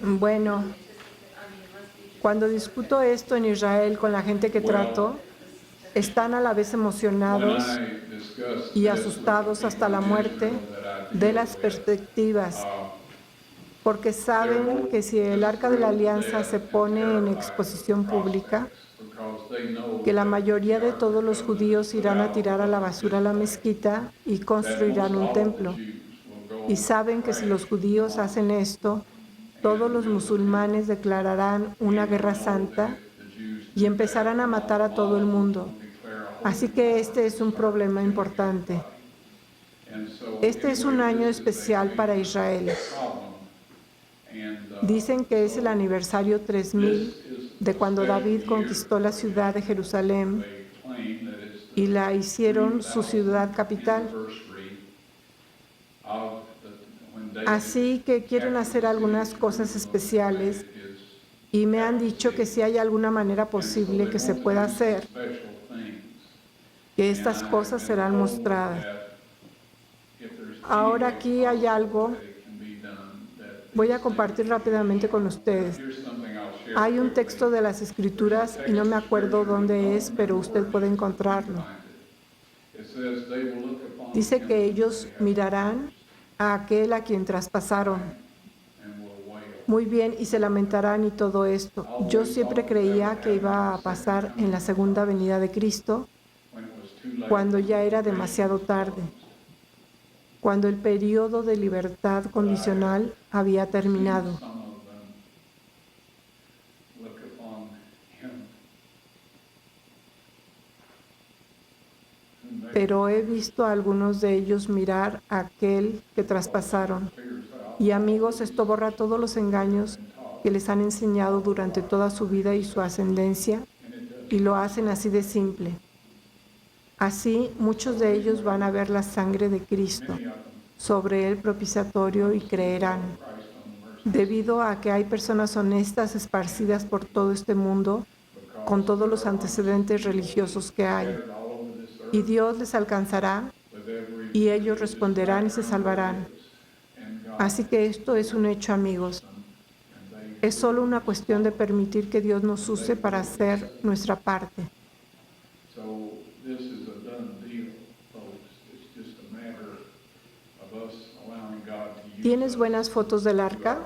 Bueno, cuando discuto esto en Israel con la gente que trato, están a la vez emocionados y asustados hasta la muerte de las perspectivas, porque saben que si el Arca de la Alianza se pone en exposición pública, que la mayoría de todos los judíos irán a tirar a la basura la mezquita y construirán un templo. Y saben que si los judíos hacen esto, todos los musulmanes declararán una guerra santa y empezarán a matar a todo el mundo. Así que este es un problema importante. Este es un año especial para Israel. Dicen que es el aniversario 3000 de cuando David conquistó la ciudad de Jerusalén y la hicieron su ciudad capital. Así que quieren hacer algunas cosas especiales y me han dicho que si hay alguna manera posible que se pueda hacer, que estas cosas serán mostradas. Ahora aquí hay algo, voy a compartir rápidamente con ustedes. Hay un texto de las Escrituras y no me acuerdo dónde es, pero usted puede encontrarlo. Dice que ellos mirarán a aquel a quien traspasaron. Muy bien, y se lamentarán y todo esto. Yo siempre creía que iba a pasar en la segunda venida de Cristo, cuando ya era demasiado tarde, cuando el periodo de libertad condicional había terminado. Pero he visto a algunos de ellos mirar a aquel que traspasaron. Y amigos, esto borra todos los engaños que les han enseñado durante toda su vida y su ascendencia, y lo hacen así de simple. Así, muchos de ellos van a ver la sangre de Cristo sobre el propiciatorio y creerán. Debido a que hay personas honestas esparcidas por todo este mundo, con todos los antecedentes religiosos que hay. Y Dios les alcanzará, y ellos responderán y se salvarán. Así que esto es un hecho, amigos. Es solo una cuestión de permitir que Dios nos use para hacer nuestra parte. ¿Tienes buenas fotos del arca?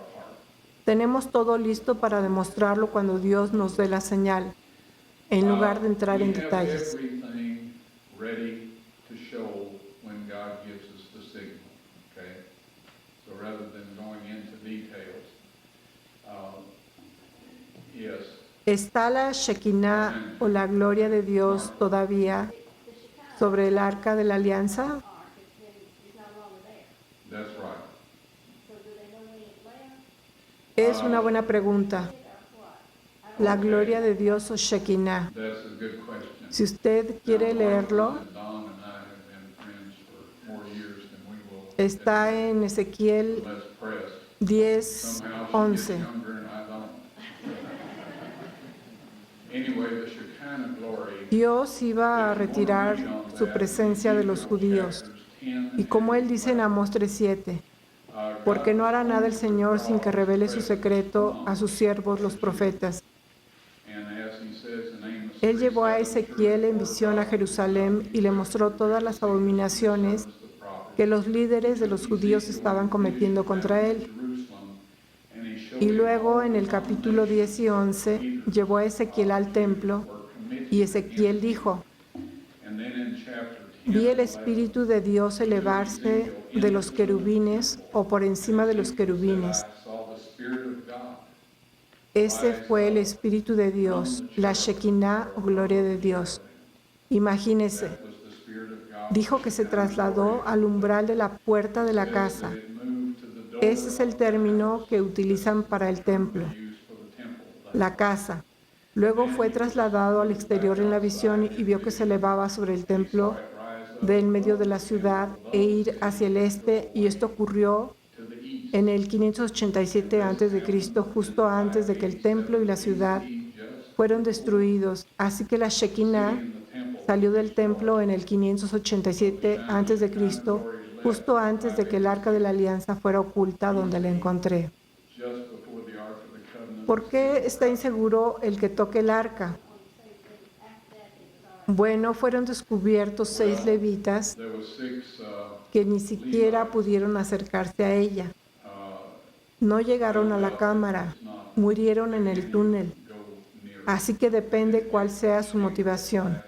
Tenemos todo listo para demostrarlo cuando Dios nos dé la señal, en lugar de entrar en detalles. ¿Está la Shekinah o la gloria de Dios todavía sobre el arca de la alianza? Es una buena pregunta. La gloria de Dios o Shekinah. Si usted quiere leerlo, está en Ezequiel 10:11. Dios iba a retirar su presencia de los judíos. Y como él dice en Amós 3:7, porque no hará nada el Señor sin que revele su secreto a sus siervos los profetas. Él llevó a Ezequiel en visión a Jerusalén y le mostró todas las abominaciones que los líderes de los judíos estaban cometiendo contra él. Y luego en el capítulo 10 y 11 llevó a Ezequiel al templo y Ezequiel dijo, vi el Espíritu de Dios elevarse de los querubines o por encima de los querubines. Ese fue el Espíritu de Dios, la Shekinah o gloria de Dios. Imagínese, dijo que se trasladó al umbral de la puerta de la casa. Ese es el término que utilizan para el templo, la casa. Luego fue trasladado al exterior en la visión y vio que se elevaba sobre el templo del medio de la ciudad e ir hacia el este, y esto ocurrió en el 587 a.C., justo antes de que el templo y la ciudad fueron destruidos. Así que la Shekinah salió del templo en el 587 a.C., justo antes de que el Arca de la Alianza fuera oculta donde la encontré. ¿Por qué está inseguro el que toque el arca? Bueno, fueron descubiertos 6 levitas There were 6 que ni siquiera pudieron acercarse a ella. No llegaron a la cámara, murieron en el túnel. Así que depende cuál sea su motivación.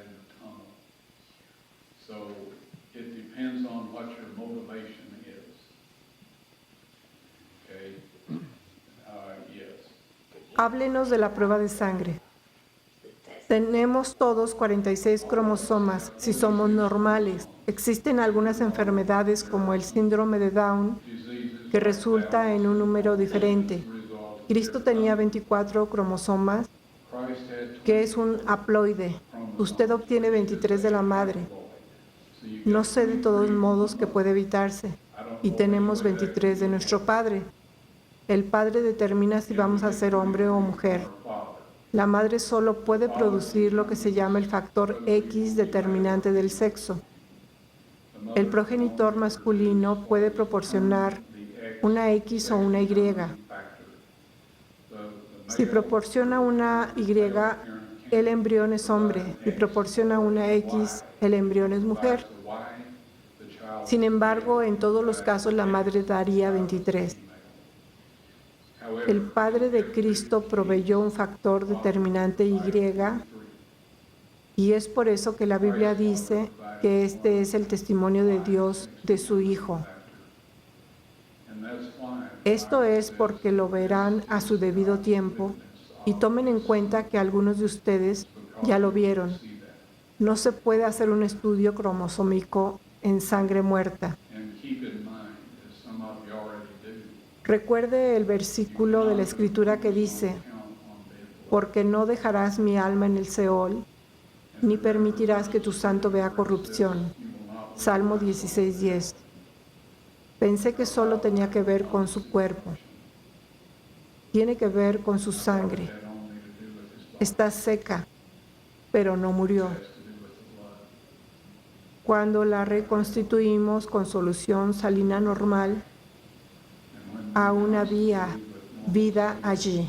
So it depends on what your motivation is. Okay? Yes. Háblenos de la prueba de sangre. Tenemos todos 46 cromosomas si somos normales. Existen algunas enfermedades como el síndrome de Down que resulta en un número diferente. Cristo tenía 24 cromosomas, que es un haploide. Usted obtiene 23 de la madre. No sé de todos modos que puede evitarse. Y tenemos 23 de nuestro padre. El padre determina si vamos a ser hombre o mujer. La madre solo puede producir lo que se llama el factor X determinante del sexo. El progenitor masculino puede proporcionar una X o una Y. Si proporciona una Y, el embrión es hombre. Si proporciona una X, el embrión es mujer. Sin embargo, en todos los casos la madre daría 23. El Padre de Cristo proveyó un factor determinante Y, y es por eso que la Biblia dice que este es el testimonio de Dios de su Hijo. Esto es porque lo verán a su debido tiempo y tomen en cuenta que algunos de ustedes ya lo vieron. No se puede hacer un estudio cromosómico en sangre muerta. Recuerde el versículo de la Escritura que dice: porque no dejarás mi alma en el Seol, ni permitirás que tu santo vea corrupción. Salmo 16:10. Pensé que solo tenía que ver con su cuerpo. Tiene que ver con su sangre. Está seca, pero no murió. Cuando la reconstituimos con solución salina normal, aún había vida allí.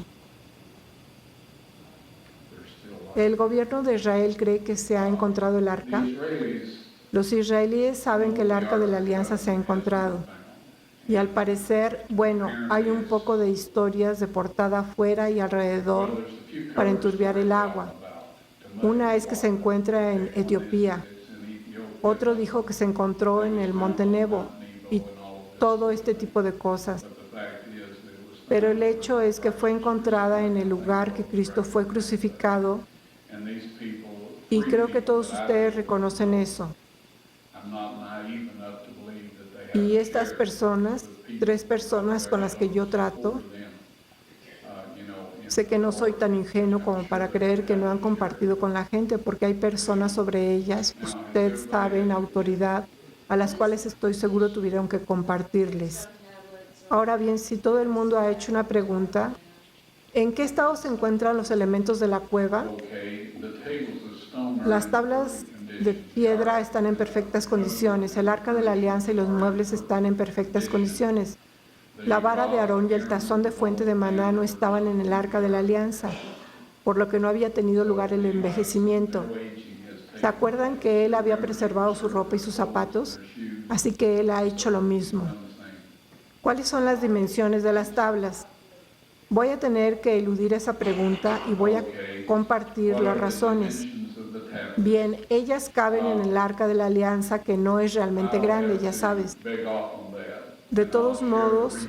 ¿El gobierno de Israel cree que se ha encontrado el arca? Los israelíes saben que el arca de la alianza se ha encontrado. Y al parecer, bueno, hay un poco de historias de portada afuera y alrededor para enturbiar el agua. Una es que se encuentra en Etiopía. Otro dijo que se encontró en el Monte Nebo y todo este tipo de cosas. Pero el hecho es que fue encontrada en el lugar que Cristo fue crucificado y creo que todos ustedes reconocen eso. Y estas personas, 3 personas con las que yo trato, sé que no soy tan ingenuo como para creer que no han compartido con la gente, porque hay personas sobre ellas, usted sabe, en autoridad, a las cuales estoy seguro tuvieron que compartirles. Ahora bien, si todo el mundo ha hecho una pregunta, ¿en qué estado se encuentran los elementos de la cueva? Las tablas de piedra están en perfectas condiciones, el arca de la alianza y los muebles están en perfectas condiciones. La vara de Aarón y el tazón de fuente de maná no estaban en el arca de la alianza, por lo que no había tenido lugar el envejecimiento. ¿Se acuerdan que él había preservado su ropa y sus zapatos? Así que él ha hecho lo mismo. ¿Cuáles son las dimensiones de las tablas? Voy a tener que eludir esa pregunta y voy a compartir las razones. Bien, ellas caben en el arca de la alianza, que no es realmente grande, ya sabes. De todos modos,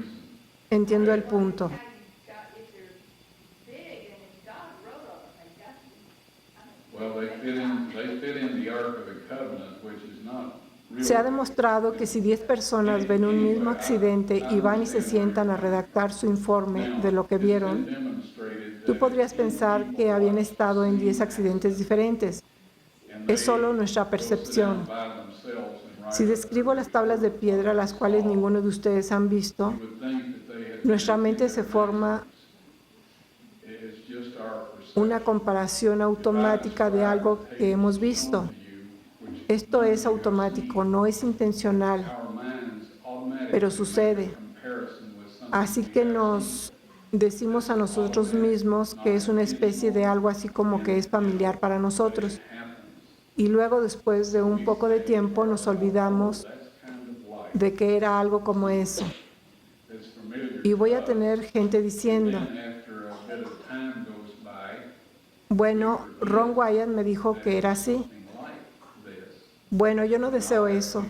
entiendo el punto. Se ha demostrado que si 10 personas ven un mismo accidente y van y se sientan a redactar su informe de lo que vieron, tú podrías pensar que habían estado en 10 accidentes diferentes. Es solo nuestra percepción. Si describo las tablas de piedra, las cuales ninguno de ustedes han visto, nuestra mente se forma una comparación automática de algo que hemos visto. Esto es automático, no es intencional, pero sucede. Así que nos decimos a nosotros mismos que es una especie de algo así como que es familiar para nosotros. Y luego, después de un poco de tiempo, nos olvidamos de que era algo como eso. Y voy a tener gente diciendo, bueno, Ron Wyatt me dijo que era así. Bueno, yo no deseo eso.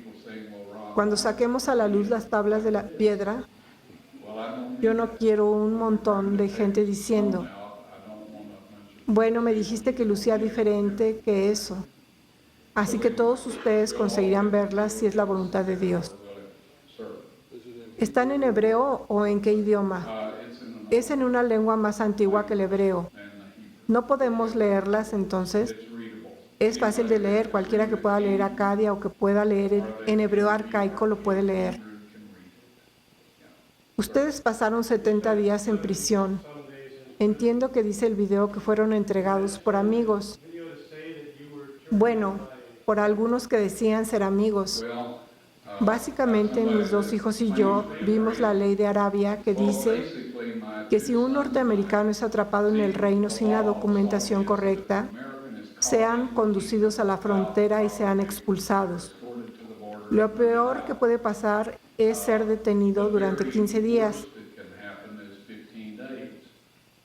Cuando saquemos a la luz las tablas de la piedra, yo no quiero un montón de gente diciendo, bueno, me dijiste que lucía diferente que eso. Así que todos ustedes conseguirán verlas si es la voluntad de Dios. ¿Están en hebreo o en qué idioma? Es en una lengua más antigua que el hebreo. No podemos leerlas, entonces es fácil de leer. Cualquiera que pueda leer Acadia o que pueda leer en hebreo arcaico lo puede leer. Ustedes pasaron 70 días en prisión. Entiendo que dice el video que fueron entregados por amigos. Bueno, por algunos que decían ser amigos. Básicamente, mis 2 hijos y yo vimos la ley de Arabia que dice que si un norteamericano es atrapado en el reino sin la documentación correcta, sean conducidos a la frontera y sean expulsados. Lo peor que puede pasar es ser detenido durante 15 días.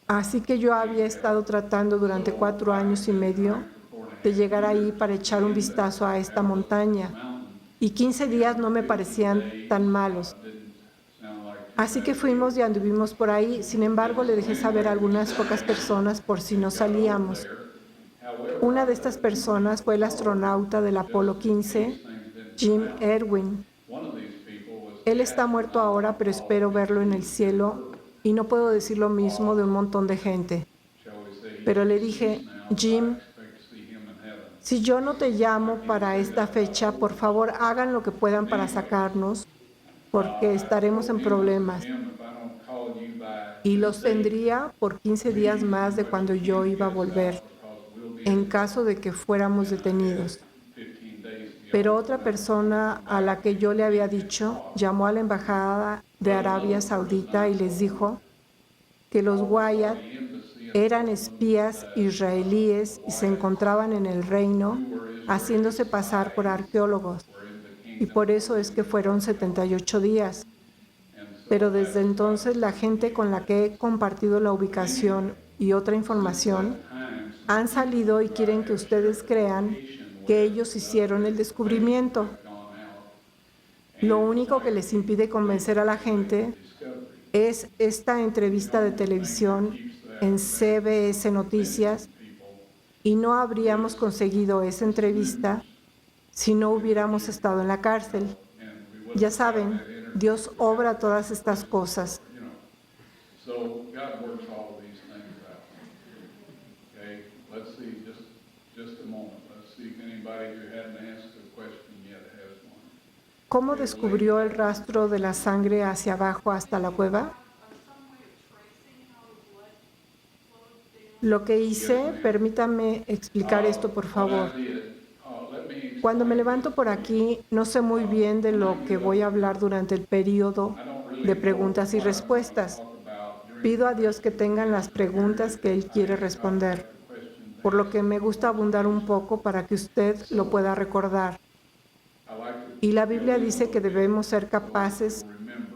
Así que yo había estado tratando durante 4 años y medio de llegar ahí para echar un vistazo a esta montaña. Y 15 días no me parecían tan malos. Así que fuimos y anduvimos por ahí. Sin embargo, le dejé saber a algunas pocas personas por si no salíamos. Una de estas personas fue el astronauta del Apolo 15, Jim Irwin. Él está muerto ahora, pero espero verlo en el cielo, y no puedo decir lo mismo de un montón de gente. Pero le dije, Jim, si yo no te llamo para esta fecha, por favor hagan lo que puedan para sacarnos, porque estaremos en problemas. Y los tendría por 15 días más de cuando yo iba a volver, en caso de que fuéramos detenidos. Pero otra persona a la que yo le había dicho llamó a la embajada de Arabia Saudita y les dijo que los Wyatt eran espías israelíes y se encontraban en el reino haciéndose pasar por arqueólogos. Y por eso es que fueron 78 días. Pero desde entonces la gente con la que he compartido la ubicación y otra información han salido y quieren que ustedes crean que ellos hicieron el descubrimiento. Lo único que les impide convencer a la gente es esta entrevista de televisión en CBS Noticias, y no habríamos conseguido esa entrevista si no hubiéramos estado en la cárcel. Ya saben, Dios obra todas estas cosas. ¿Cómo descubrió el rastro de la sangre hacia abajo hasta la cueva? Lo que hice, permítame explicar esto, por favor. Cuando me levanto por aquí, no sé muy bien de lo que voy a hablar durante el periodo de preguntas y respuestas. Pido a Dios que tengan las preguntas que Él quiere responder, por lo que me gusta abundar un poco para que usted lo pueda recordar. Y la Biblia dice que debemos ser capaces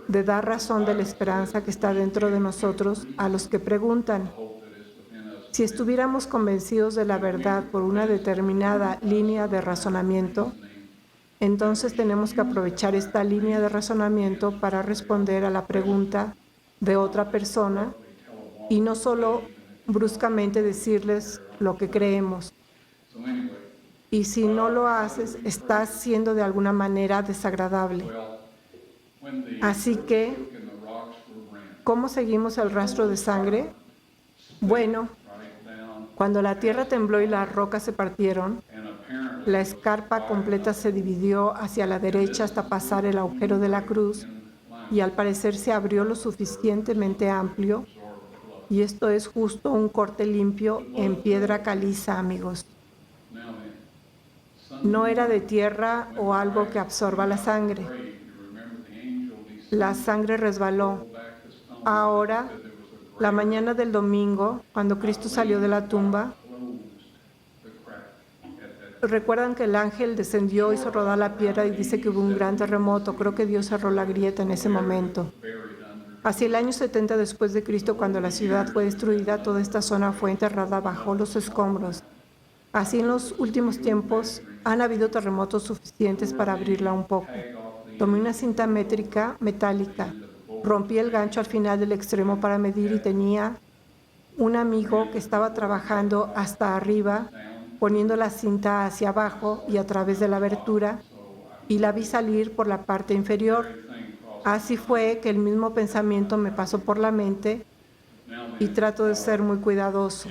de dar razón de la esperanza que está dentro de nosotros a los que preguntan. Si estuviéramos convencidos de la verdad por una determinada línea de razonamiento, entonces tenemos que aprovechar esta línea de razonamiento para responder a la pregunta de otra persona y no solo bruscamente decirles lo que creemos. Y si no lo haces, estás siendo de alguna manera desagradable. Así que, ¿cómo seguimos el rastro de sangre? Bueno, cuando la tierra tembló y las rocas se partieron, la escarpa completa se dividió hacia la derecha hasta pasar el agujero de la cruz y al parecer se abrió lo suficientemente amplio, y esto es justo un corte limpio en piedra caliza, amigos. No era de tierra o algo que absorba la sangre. La sangre resbaló. Ahora La mañana del domingo, cuando Cristo salió de la tumba, recuerdan que el ángel descendió, hizo rodar la piedra y dice que hubo un gran terremoto. Creo que Dios cerró la grieta en ese momento. Hacia el año 70 después de Cristo, cuando la ciudad fue destruida, toda esta zona fue enterrada bajo los escombros. Así en los últimos tiempos han habido terremotos suficientes para abrirla un poco. Tomé una cinta métrica metálica, rompí el gancho al final del extremo para medir y tenía un amigo que estaba trabajando hasta arriba, poniendo la cinta hacia abajo y a través de la abertura, y la vi salir por la parte inferior. Así fue que el mismo pensamiento me pasó por la mente y trato de ser muy cuidadoso.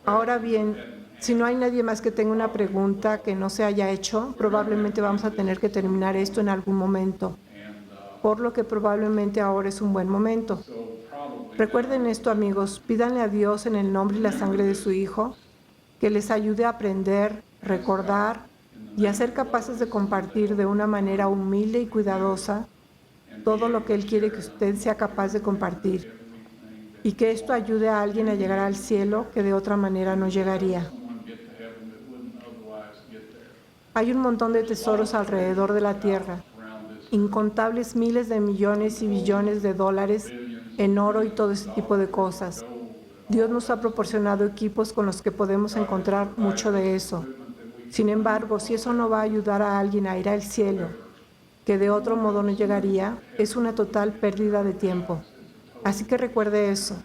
Ahora bien, si no hay nadie más que tenga una pregunta que no se haya hecho, probablemente vamos a tener que terminar esto en algún momento, por lo que probablemente ahora es un buen momento. Recuerden esto, amigos, pídanle a Dios en el nombre y la sangre de su Hijo que les ayude a aprender, recordar y a ser capaces de compartir de una manera humilde y cuidadosa todo lo que Él quiere que usted sea capaz de compartir, y que esto ayude a alguien a llegar al cielo que de otra manera no llegaría. Hay un montón de tesoros alrededor de la tierra, incontables miles de millones y billones de dólares en oro y todo ese tipo de cosas. Dios nos ha proporcionado equipos con los que podemos encontrar mucho de eso. Sin embargo, si eso no va a ayudar a alguien a ir al cielo, que de otro modo no llegaría, es una total pérdida de tiempo. Así que recuerde eso.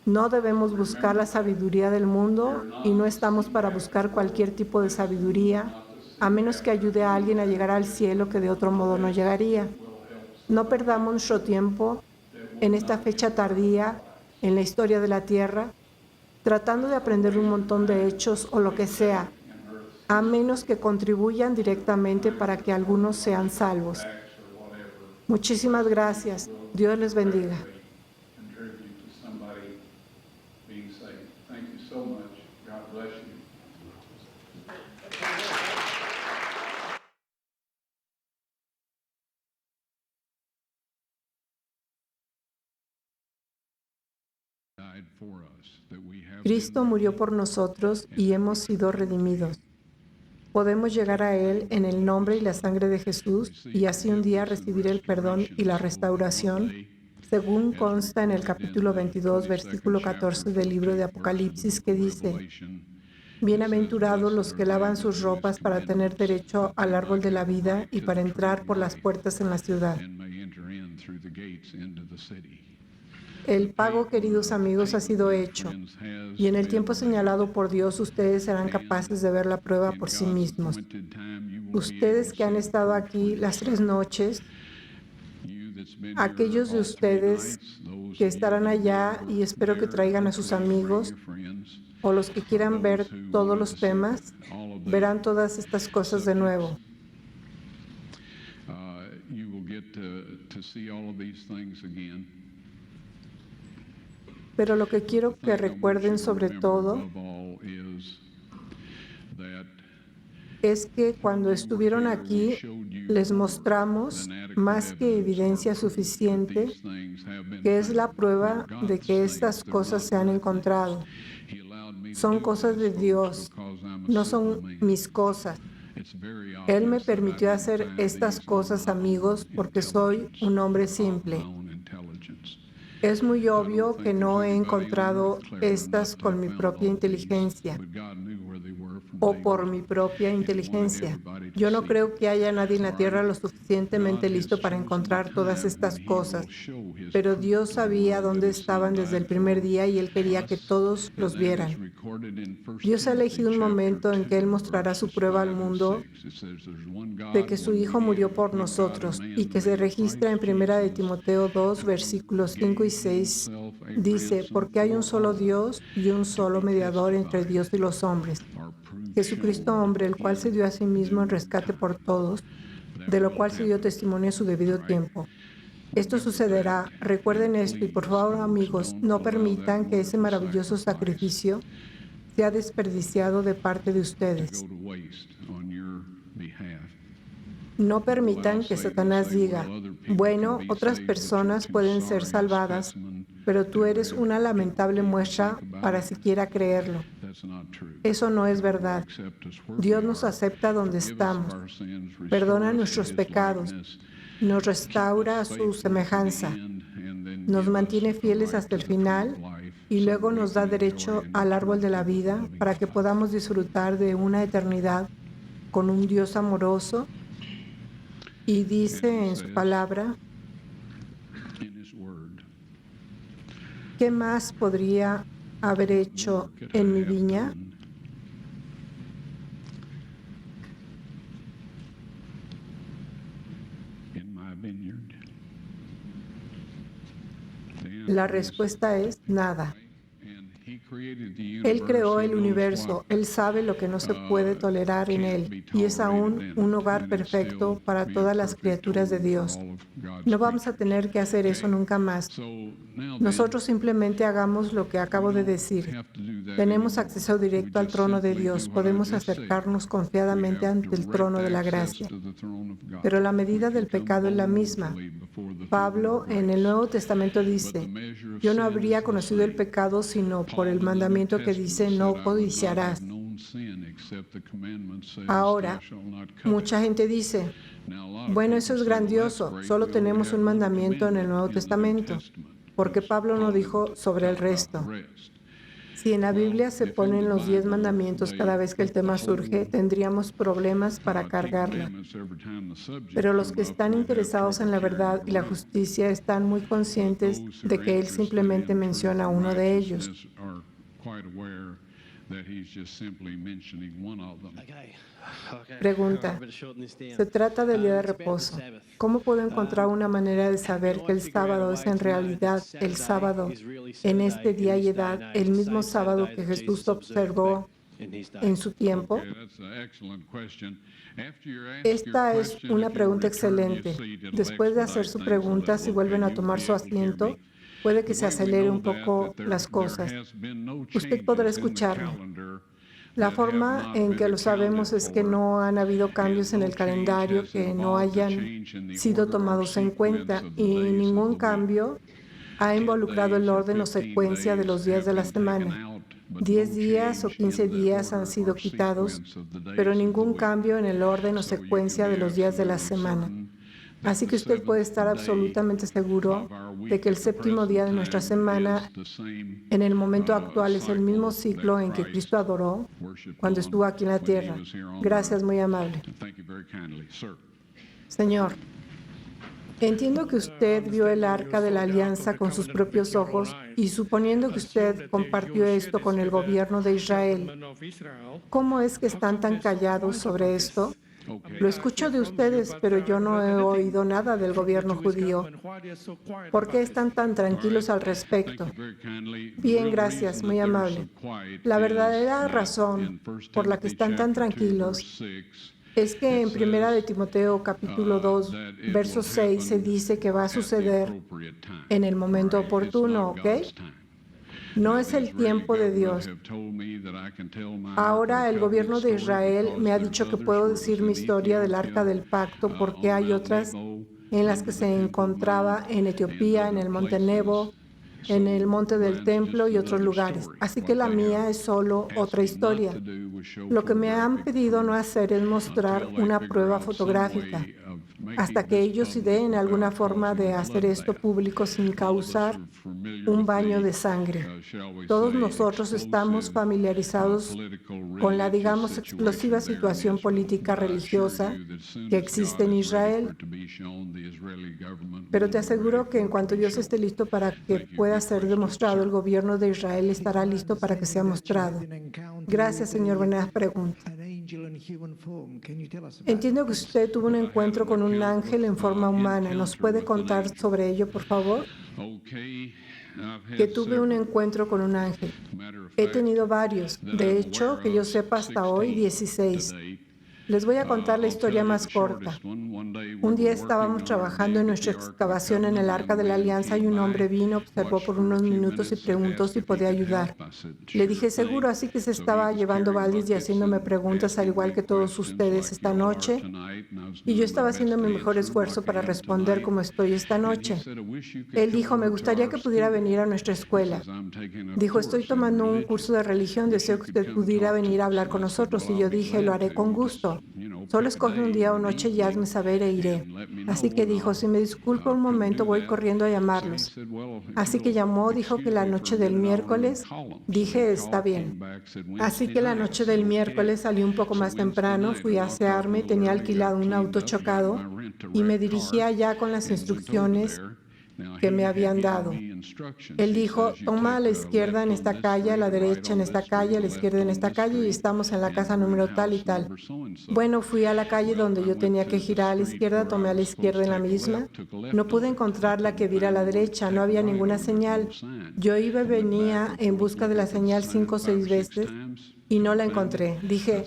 No debemos buscar la sabiduría del mundo y no estamos para buscar cualquier tipo de sabiduría, a menos que ayude a alguien a llegar al cielo que de otro modo no llegaría. No perdamos nuestro tiempo en esta fecha tardía en la historia de la Tierra, tratando de aprender un montón de hechos o lo que sea, a menos que contribuyan directamente para que algunos sean salvos. Muchísimas gracias. Dios les bendiga. Cristo murió por nosotros y hemos sido redimidos. Podemos llegar a Él en el nombre y la sangre de Jesús y así un día recibir el perdón y la restauración, según consta en el capítulo 22, versículo 14 del libro de Apocalipsis, que dice: Bienaventurados los que lavan sus ropas para tener derecho al árbol de la vida y para entrar por las puertas en la ciudad. El pago, queridos amigos, ha sido hecho, y en el tiempo señalado por Dios ustedes serán capaces de ver la prueba por sí mismos. Ustedes que han estado aquí las 3 noches, aquellos de ustedes que estarán allá, y espero que traigan a sus amigos, o los que quieran ver todos los temas, verán todas estas cosas de nuevo. Pero lo que quiero que recuerden sobre todo es que cuando estuvieron aquí les mostramos más que evidencia suficiente que es la prueba de que estas cosas se han encontrado. Son cosas de Dios, no son mis cosas. Él me permitió hacer estas cosas, amigos, porque soy un hombre simple. Es muy obvio que no he encontrado estas con mi propia inteligencia o por mi propia inteligencia. Yo no creo que haya nadie en la tierra lo suficientemente listo para encontrar todas estas cosas, pero Dios sabía dónde estaban desde el primer día y Él quería que todos los vieran. Dios ha elegido un momento en que Él mostrará su prueba al mundo de que su Hijo murió por nosotros y que se registra en 1 de Timoteo 2, versículos 5 y 6. Dice: porque hay un solo Dios y un solo mediador entre Dios y los hombres, Jesucristo hombre, el cual se dio a sí mismo en rescate por todos, de lo cual se dio testimonio a su debido tiempo. Esto sucederá. Recuerden esto y por favor, amigos, no permitan que ese maravilloso sacrificio sea desperdiciado de parte de ustedes. No permitan que Satanás diga, bueno, otras personas pueden ser salvadas, pero tú eres una lamentable muestra para siquiera creerlo. Eso no es verdad. Dios nos acepta donde estamos, perdona nuestros pecados, nos restaura a su semejanza, nos mantiene fieles hasta el final y luego nos da derecho al árbol de la vida para que podamos disfrutar de una eternidad con un Dios amoroso. Y dice en su palabra, ¿qué más podría haber hecho en mi viña? La respuesta es nada. Él creó el universo, Él sabe lo que no se puede tolerar en Él y es aún un hogar perfecto para todas las criaturas de Dios. No vamos a tener que hacer eso nunca más. Nosotros simplemente hagamos lo que acabo de decir. Tenemos acceso directo al trono de Dios. Podemos acercarnos confiadamente ante el trono de la gracia. Pero la medida del pecado es la misma. Pablo en el Nuevo Testamento dice, yo no habría conocido el pecado sino por el mandamiento que dice, no codiciarás. Ahora, mucha gente dice, bueno, eso es grandioso, solo tenemos un mandamiento en el Nuevo Testamento. ¿Por qué Pablo no dijo sobre el resto? Si en la Biblia se ponen los 10 mandamientos cada vez que el tema surge, tendríamos problemas para cargarla. Pero los que están interesados en la verdad y la justicia están muy conscientes de que él simplemente menciona uno de ellos. Pregunta. Se trata del día de reposo. ¿Cómo puedo encontrar una manera de saber que el sábado es en realidad el sábado en este día y edad, el mismo sábado que Jesús observó en su tiempo? Esta es una pregunta excelente. Después de hacer su pregunta, si vuelven a tomar su asiento, puede que se acelere un poco las cosas. Usted podrá escucharme. La forma en que lo sabemos es que no han habido cambios en el calendario que no hayan sido tomados en cuenta y ningún cambio ha involucrado el orden o secuencia de los días de la semana. 10 días o 15 días han sido quitados, pero ningún cambio en el orden o secuencia de los días de la semana. Así que usted puede estar absolutamente seguro de que el séptimo día de nuestra semana, en el momento actual, es el mismo ciclo en que Cristo adoró cuando estuvo aquí en la tierra. Gracias, muy amable. Señor, entiendo que usted vio el arca de la alianza con sus propios ojos y suponiendo que usted compartió esto con el gobierno de Israel, ¿cómo es que están tan callados sobre esto? Lo escucho de ustedes, pero yo no he oído nada del gobierno judío. ¿Por qué están tan tranquilos al respecto? Bien, gracias, muy amable. La verdadera razón por la que están tan tranquilos es que en 1 de Timoteo capítulo 2, verso 6 se dice que va a suceder en el momento oportuno, ¿ok? No es el tiempo de Dios. Ahora el gobierno de Israel me ha dicho que puedo decir mi historia del Arca del Pacto porque hay otras en las que se encontraba en Etiopía, en el Monte Nebo, en el Monte del Templo y otros lugares. Así que la mía es solo otra historia. Lo que me han pedido no hacer es mostrar una prueba fotográfica hasta que ellos ideen alguna forma de hacer esto público sin causar un baño de sangre. Todos nosotros estamos familiarizados con la, digamos, explosiva situación política religiosa que existe en Israel. Pero te aseguro que en cuanto Dios esté listo para que pueda ser demostrado, el gobierno de Israel estará listo para que sea mostrado. Gracias, señor. Buenas preguntas. Entiendo que usted tuvo un encuentro con un ángel en forma humana. ¿Nos puede contar sobre ello, por favor? Que tuve un encuentro con un ángel. He tenido varios. De hecho, que yo sepa hasta hoy, 16. Les voy a contar la historia más corta. Un día estábamos trabajando en nuestra excavación en el Arca de la Alianza y un hombre vino, observó por unos minutos y preguntó si podía ayudar. Le dije, seguro, así que se estaba llevando baldes y haciéndome preguntas al igual que todos ustedes esta noche. Y yo estaba haciendo mi mejor esfuerzo para responder como estoy esta noche. Él dijo, me gustaría que pudiera venir a nuestra escuela. Dijo, estoy tomando un curso de religión, deseo que usted pudiera venir a hablar con nosotros. Y yo dije, lo haré con gusto. Solo escoge un día o noche y hazme saber e iré. Así que dijo, si me disculpa un momento, voy corriendo a llamarlos. Así que llamó, dijo que la noche del miércoles. Dije, está bien. Así que la noche del miércoles salí un poco más temprano, fui a asearme, tenía alquilado un auto chocado y me dirigí allá con las instrucciones que me habían dado. Él dijo, toma a la izquierda en esta calle, a la derecha en esta calle, a la izquierda en esta calle y estamos en la casa número tal y tal. Bueno, fui a la calle donde yo tenía que girar a la izquierda, tomé a la izquierda en la misma. No pude encontrar la que viera a la derecha, no había ninguna señal. Yo iba y venía en busca de la señal 5 o 6 veces y no la encontré. Dije,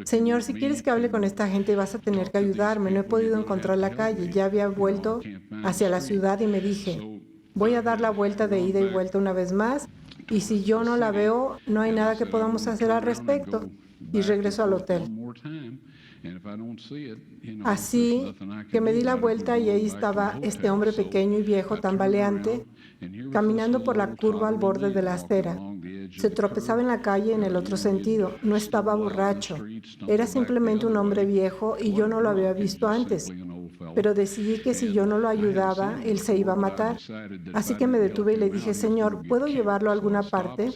Señor, si quieres que hable con esta gente vas a tener que ayudarme. No he podido encontrar la calle. Ya había vuelto hacia la ciudad y me dije, voy a dar la vuelta de ida y vuelta una vez más y si yo no la veo, no hay nada que podamos hacer al respecto. Y regreso al hotel. Así que me di la vuelta y ahí estaba este hombre pequeño y viejo, tambaleante, caminando por la curva al borde de la acera. Se tropezaba en la calle en el otro sentido. No estaba borracho. Era simplemente un hombre viejo y yo no lo había visto antes. Pero decidí que si yo no lo ayudaba, él se iba a matar. Así que me detuve y le dije, Señor, ¿puedo llevarlo a alguna parte?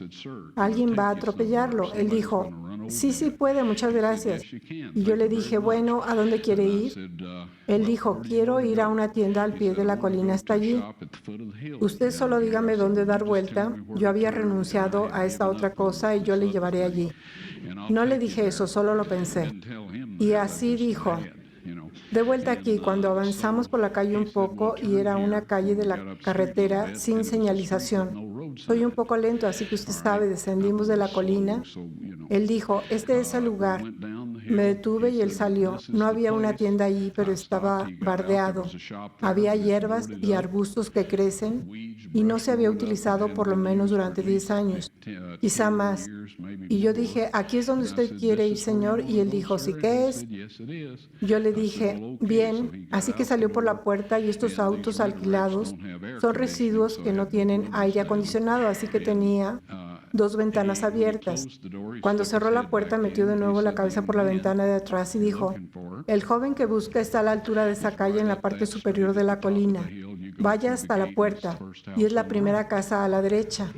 Alguien va a atropellarlo. Él dijo, sí puede, muchas gracias. Y yo le dije, bueno, ¿a dónde quiere ir? Él dijo, quiero ir a una tienda al pie de la colina, está allí. Usted solo dígame dónde dar vuelta. Yo había renunciado a esta otra cosa y yo le llevaré allí. No le dije eso, solo lo pensé. Y así dijo, de vuelta aquí, cuando avanzamos por la calle un poco y era una calle de la carretera sin señalización. Soy un poco lento, así que usted sabe, descendimos de la colina. Él dijo, este es el lugar. Me detuve y él salió. No había una tienda allí, pero estaba bardeado. Había hierbas y arbustos que crecen y no se había utilizado por lo menos durante 10 años, quizá más. Y yo dije, aquí es donde usted quiere ir, Señor. Y él dijo, ¿sí qué es? Yo le dije, bien. Así que salió por la puerta y estos autos alquilados son residuos que no tienen aire acondicionado, así que tenía 2 ventanas abiertas. Cuando cerró la puerta, metió de nuevo la cabeza por la ventana de atrás y dijo, el joven que busca está a la altura de esa calle en la parte superior de la colina. Vaya hasta la puerta y es la primera casa a la derecha.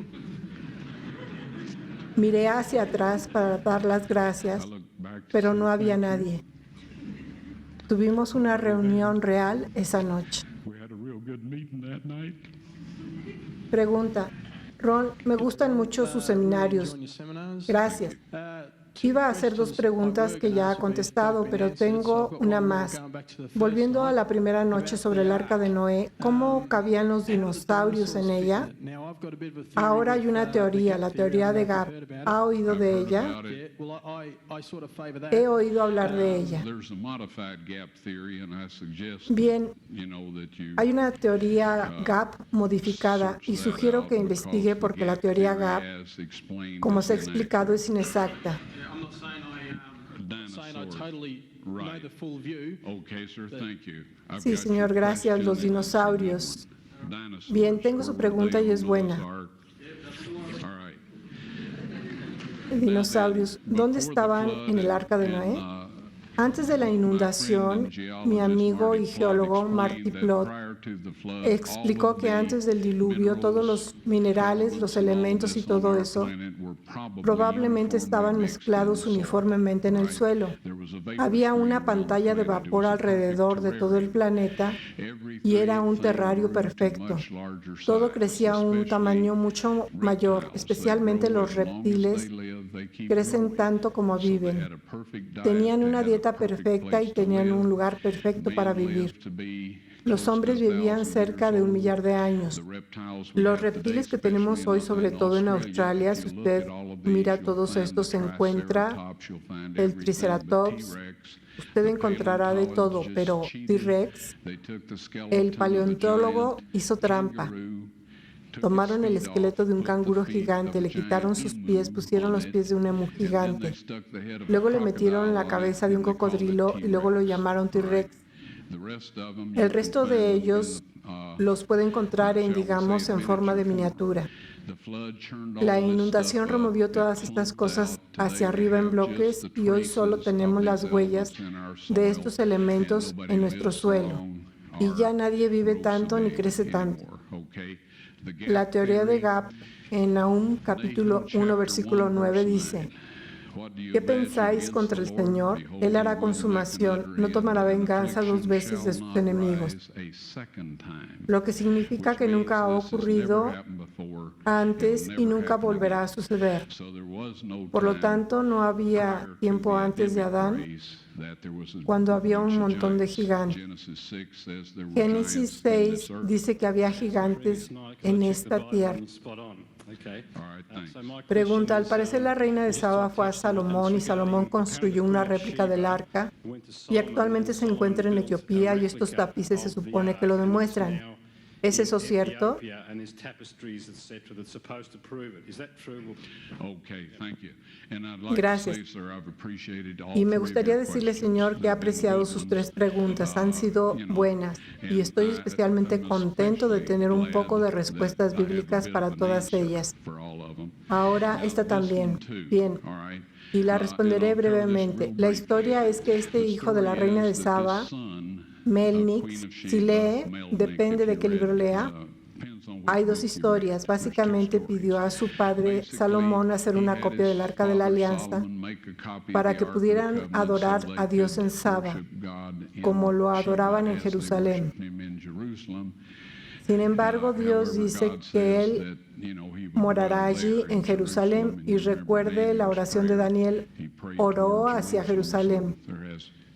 Miré hacia atrás para dar las gracias, pero no había nadie. Tuvimos una reunión real esa noche. Pregunta. Ron, me gustan mucho sus seminarios. Gracias. Iba a hacer 2 preguntas que ya ha contestado, pero tengo una más. Volviendo a la primera noche sobre el Arca de Noé, ¿cómo cabían los dinosaurios en ella? Ahora hay una teoría, la teoría de Gap. ¿Ha oído de ella? He oído hablar de ella. Bien, hay una teoría Gap modificada y sugiero que investigue porque la teoría Gap, como se ha explicado, es inexacta. Sí, señor, gracias. Los dinosaurios. Bien, tengo su pregunta y es buena. Dinosaurios, ¿dónde estaban en el Arca de Noé? Antes de la inundación, mi amigo y geólogo Marty Plott explicó que antes del diluvio todos los minerales, los elementos y todo eso probablemente estaban mezclados uniformemente en el suelo. Había una pantalla de vapor alrededor de todo el planeta y era un terrario perfecto. Todo crecía a un tamaño mucho mayor, especialmente los reptiles crecen tanto como viven. Tenían una dieta perfecta y tenían un lugar perfecto para vivir. Los hombres vivían cerca de 1 millar de años. Los reptiles que tenemos hoy, sobre todo en Australia, si usted mira todos estos, se encuentra el Triceratops. Usted encontrará de todo, pero T-Rex, el paleontólogo hizo trampa. Tomaron el esqueleto de un canguro gigante, le quitaron sus pies, pusieron los pies de un emú gigante. Luego le metieron la cabeza de un cocodrilo y luego lo llamaron T-Rex. El resto de ellos los puede encontrar digamos, en forma de miniatura. La inundación removió todas estas cosas hacia arriba en bloques y hoy solo tenemos las huellas de estos elementos en nuestro suelo. Y ya nadie vive tanto ni crece tanto. La teoría de Gap en Nahum capítulo 1 versículo 9 dice: ¿qué pensáis contra el Señor? Él hará consumación, no tomará venganza 2 veces de sus enemigos. Lo que significa que nunca ha ocurrido antes y nunca volverá a suceder. Por lo tanto, no había tiempo antes de Adán, cuando había un montón de gigantes. Génesis 6 dice que había gigantes en esta tierra. Pregunta, al parecer la reina de Saba fue a Salomón y Salomón construyó una réplica del arca y actualmente se encuentra en Etiopía y estos tapices se supone que lo demuestran. ¿Es eso cierto? Gracias. Y me gustaría decirle, Señor, que he apreciado sus 3 preguntas. Han sido buenas y estoy especialmente contento de tener un poco de respuestas bíblicas para todas ellas. Ahora, esta también. Bien. Y la responderé brevemente. La historia es que este hijo de la reina de Saba, Melnix, si lee, depende de qué libro lea. Hay 2 historias. Básicamente pidió a su padre Salomón hacer una copia del Arca de la Alianza para que pudieran adorar a Dios en Saba, como lo adoraban en Jerusalén. Sin embargo, Dios dice que Él morará allí en Jerusalén y recuerde la oración de Daniel, oró hacia Jerusalén,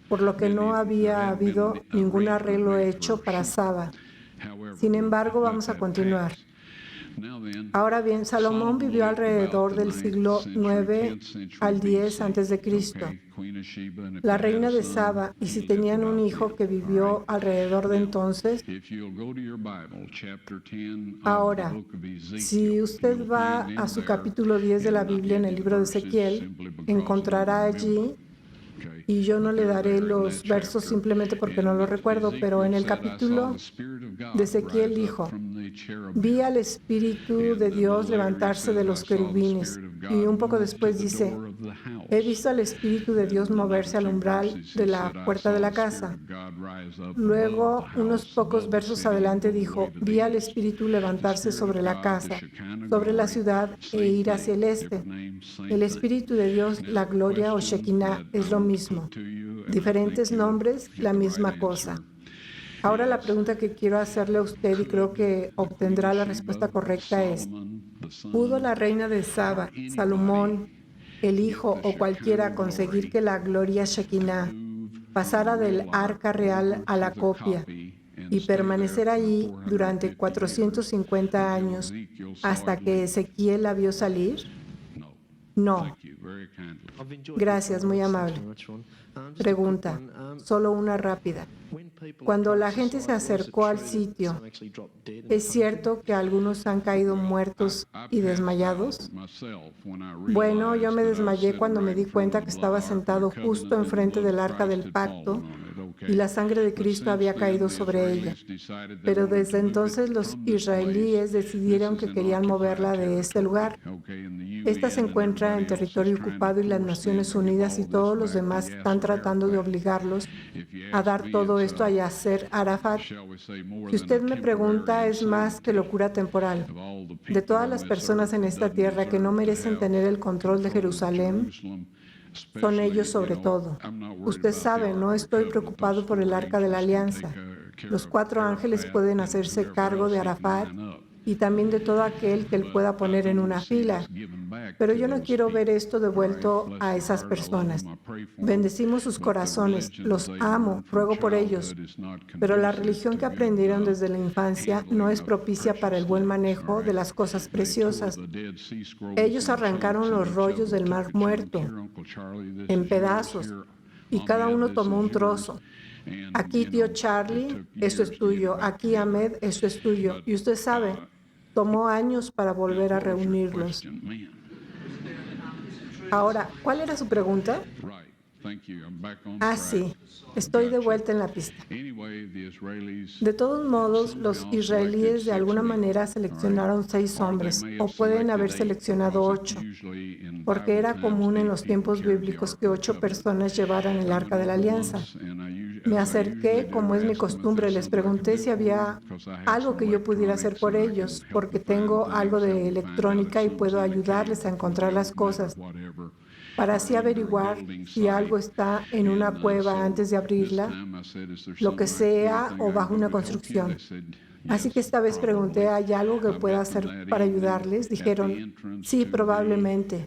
por lo que no había habido ningún arreglo hecho para Saba. Sin embargo, vamos a continuar. Ahora bien, Salomón vivió alrededor del siglo 9 al 10 antes de Cristo. La reina de Saba, y si tenían un hijo que vivió alrededor de entonces. Ahora, si usted va a su capítulo 10 de la Biblia en el libro de Ezequiel, encontrará allí, y yo no le daré los versos simplemente porque no los recuerdo, pero en el capítulo de Ezequiel dijo: vi al Espíritu de Dios levantarse de los querubines. Y un poco después dice: he visto al Espíritu de Dios moverse al umbral de la puerta de la casa. Luego, unos pocos versos adelante dijo: vi al Espíritu levantarse sobre la casa, sobre la ciudad e ir hacia el este. El Espíritu de Dios, la gloria o Shekinah, es lo mismo. Diferentes nombres, la misma cosa. Ahora la pregunta que quiero hacerle a usted, y creo que obtendrá la respuesta correcta, es: ¿pudo la reina de Saba, Salomón, el hijo o cualquiera conseguir que la gloria Shekinah pasara del arca real a la copia y permanecer allí durante 450 años hasta que Ezequiel la vio salir? No. Gracias, muy amable. Pregunta, solo una rápida. Cuando la gente se acercó al sitio, ¿es cierto que algunos han caído muertos y desmayados? Bueno, yo me desmayé cuando me di cuenta que estaba sentado justo enfrente del arca del pacto y la sangre de Cristo había caído sobre ella. Pero desde entonces los israelíes decidieron que querían moverla de este lugar. Esta se encuentra en territorio ocupado y las Naciones Unidas y todos los demás están tratando de obligarlos a dar todo esto a Yasser Arafat. Si usted me pregunta, es más que locura temporal. De todas las personas en esta tierra que no merecen tener el control de Jerusalén, son ellos sobre todo. Usted sabe, no estoy por el Arca de la Alianza. Los 4 ángeles pueden hacerse cargo de Arafat y también de todo aquel que él pueda poner en una fila. Pero yo no quiero ver esto devuelto a esas personas. Bendecimos sus corazones, los amo, ruego por ellos. Pero la religión que aprendieron desde la infancia no es propicia para el buen manejo de las cosas preciosas. Ellos arrancaron los rollos del Mar Muerto en pedazos y cada uno tomó un trozo. Aquí, tío Charlie, eso es tuyo. Aquí, Ahmed, eso es tuyo. Y usted sabe, tomó años para volver a reunirlos. Ahora, ¿cuál era su pregunta? Sí, estoy de vuelta en la pista. De todos modos, los israelíes de alguna manera seleccionaron 6 hombres, o pueden haber seleccionado 8, porque era común en los tiempos bíblicos que 8 personas llevaran el Arca de la Alianza. Me acerqué, como es mi costumbre, les pregunté si había algo que yo pudiera hacer por ellos, porque tengo algo de electrónica y puedo ayudarles a encontrar las cosas, para así averiguar si algo está en una cueva antes de abrirla, lo que sea, o bajo una construcción. Así que esta vez pregunté, ¿hay algo que pueda hacer para ayudarles? Dijeron, sí, probablemente.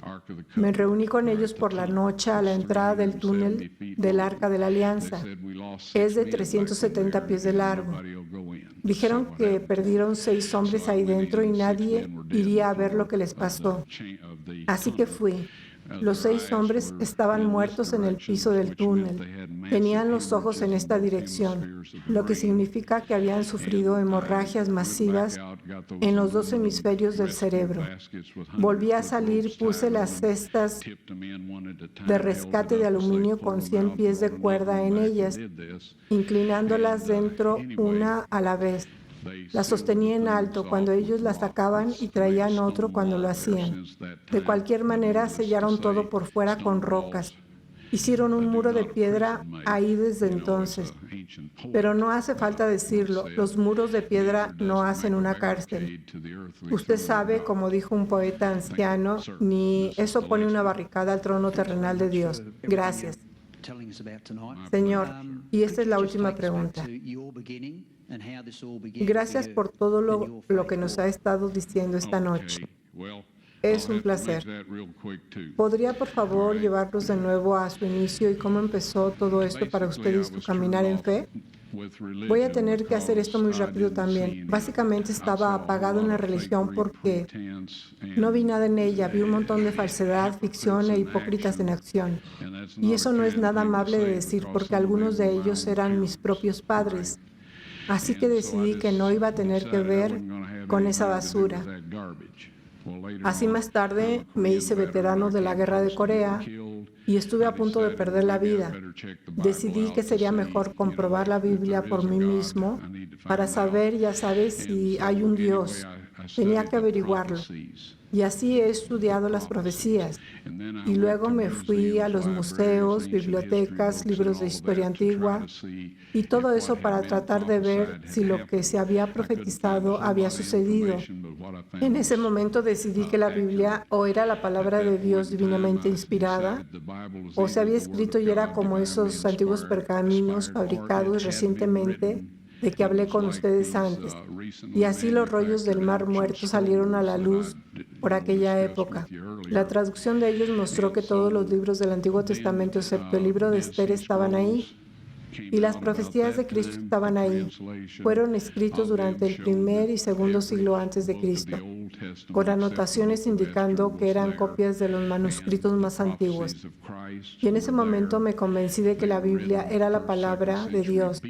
Me reuní con ellos por la noche a la entrada del túnel del Arca de la Alianza. Es de 370 pies de largo. Dijeron que perdieron 6 hombres ahí dentro y nadie iría a ver lo que les pasó. Así que fui. Los 6 hombres estaban muertos en el piso del túnel. Tenían los ojos en esta dirección, lo que significa que habían sufrido hemorragias masivas en los 2 hemisferios del cerebro. Volví a salir, puse las cestas de rescate de aluminio con 100 pies de cuerda en ellas, inclinándolas dentro una a la vez. Las sostenía en alto cuando ellos las sacaban y traían otro cuando lo hacían. De cualquier manera, sellaron todo por fuera con rocas. Hicieron un muro de piedra ahí desde entonces. Pero no hace falta decirlo, los muros de piedra no hacen una cárcel. Usted sabe, como dijo un poeta anciano, ni eso pone una barricada al trono terrenal de Dios. Gracias. Señor, y esta es la última pregunta. Gracias por todo lo que nos ha estado diciendo esta noche. Es un placer. ¿Podría, por favor, llevarnos de nuevo a su inicio y cómo empezó todo esto para usted y su caminar en fe? Voy a tener que hacer esto muy rápido también. Básicamente estaba apagado en la religión porque no vi nada en ella. Vi un montón de falsedad, ficción e hipócritas en acción. Y eso no es nada amable de decir porque algunos de ellos eran mis propios padres. Así que decidí que no iba a tener que ver con esa basura. Así más tarde me hice veterano de la Guerra de Corea y estuve a punto de perder la vida. Decidí que sería mejor comprobar la Biblia por mí mismo para saber, ya sabes, si hay un Dios. Tenía que averiguarlo. Y así he estudiado las profecías. Y luego me fui a los museos, bibliotecas, libros de historia antigua y todo eso para tratar de ver si lo que se había profetizado había sucedido. En ese momento decidí que la Biblia o era la palabra de Dios divinamente inspirada o se había escrito y era como esos antiguos pergaminos fabricados recientemente de que hablé con ustedes antes. Y así los rollos del Mar Muerto salieron a la luz por aquella época. La traducción de ellos mostró que todos los libros del Antiguo Testamento, excepto el libro de Esther, estaban ahí. Y las profecías de Cristo estaban ahí. Fueron escritos durante el primer y segundo siglo antes de Cristo, con anotaciones indicando que eran copias de los manuscritos más antiguos. Y en ese momento me convencí de que la Biblia era la palabra de Dios.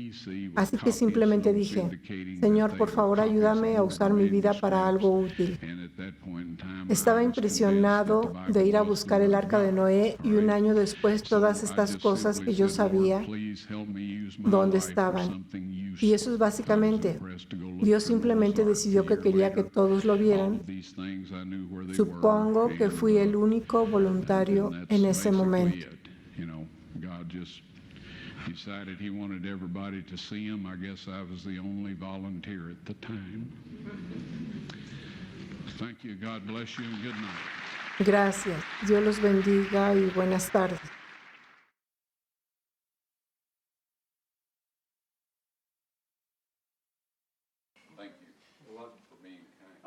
Así que simplemente dije, Señor, por favor, ayúdame a usar mi vida para algo útil. Estaba impresionado de ir a buscar el arca de Noé y un año después todas estas cosas que yo sabía dónde estaban. Y eso es básicamente, Dios simplemente decidió que quería que todos lo vieran. Supongo que fui el único voluntario en ese momento. Decided he wanted everybody to see him. I guess I was the only volunteer at the time. Thank you. God bless you and good night. Gracias. Dios los bendiga y buenas tardes. Thank you. For being kind.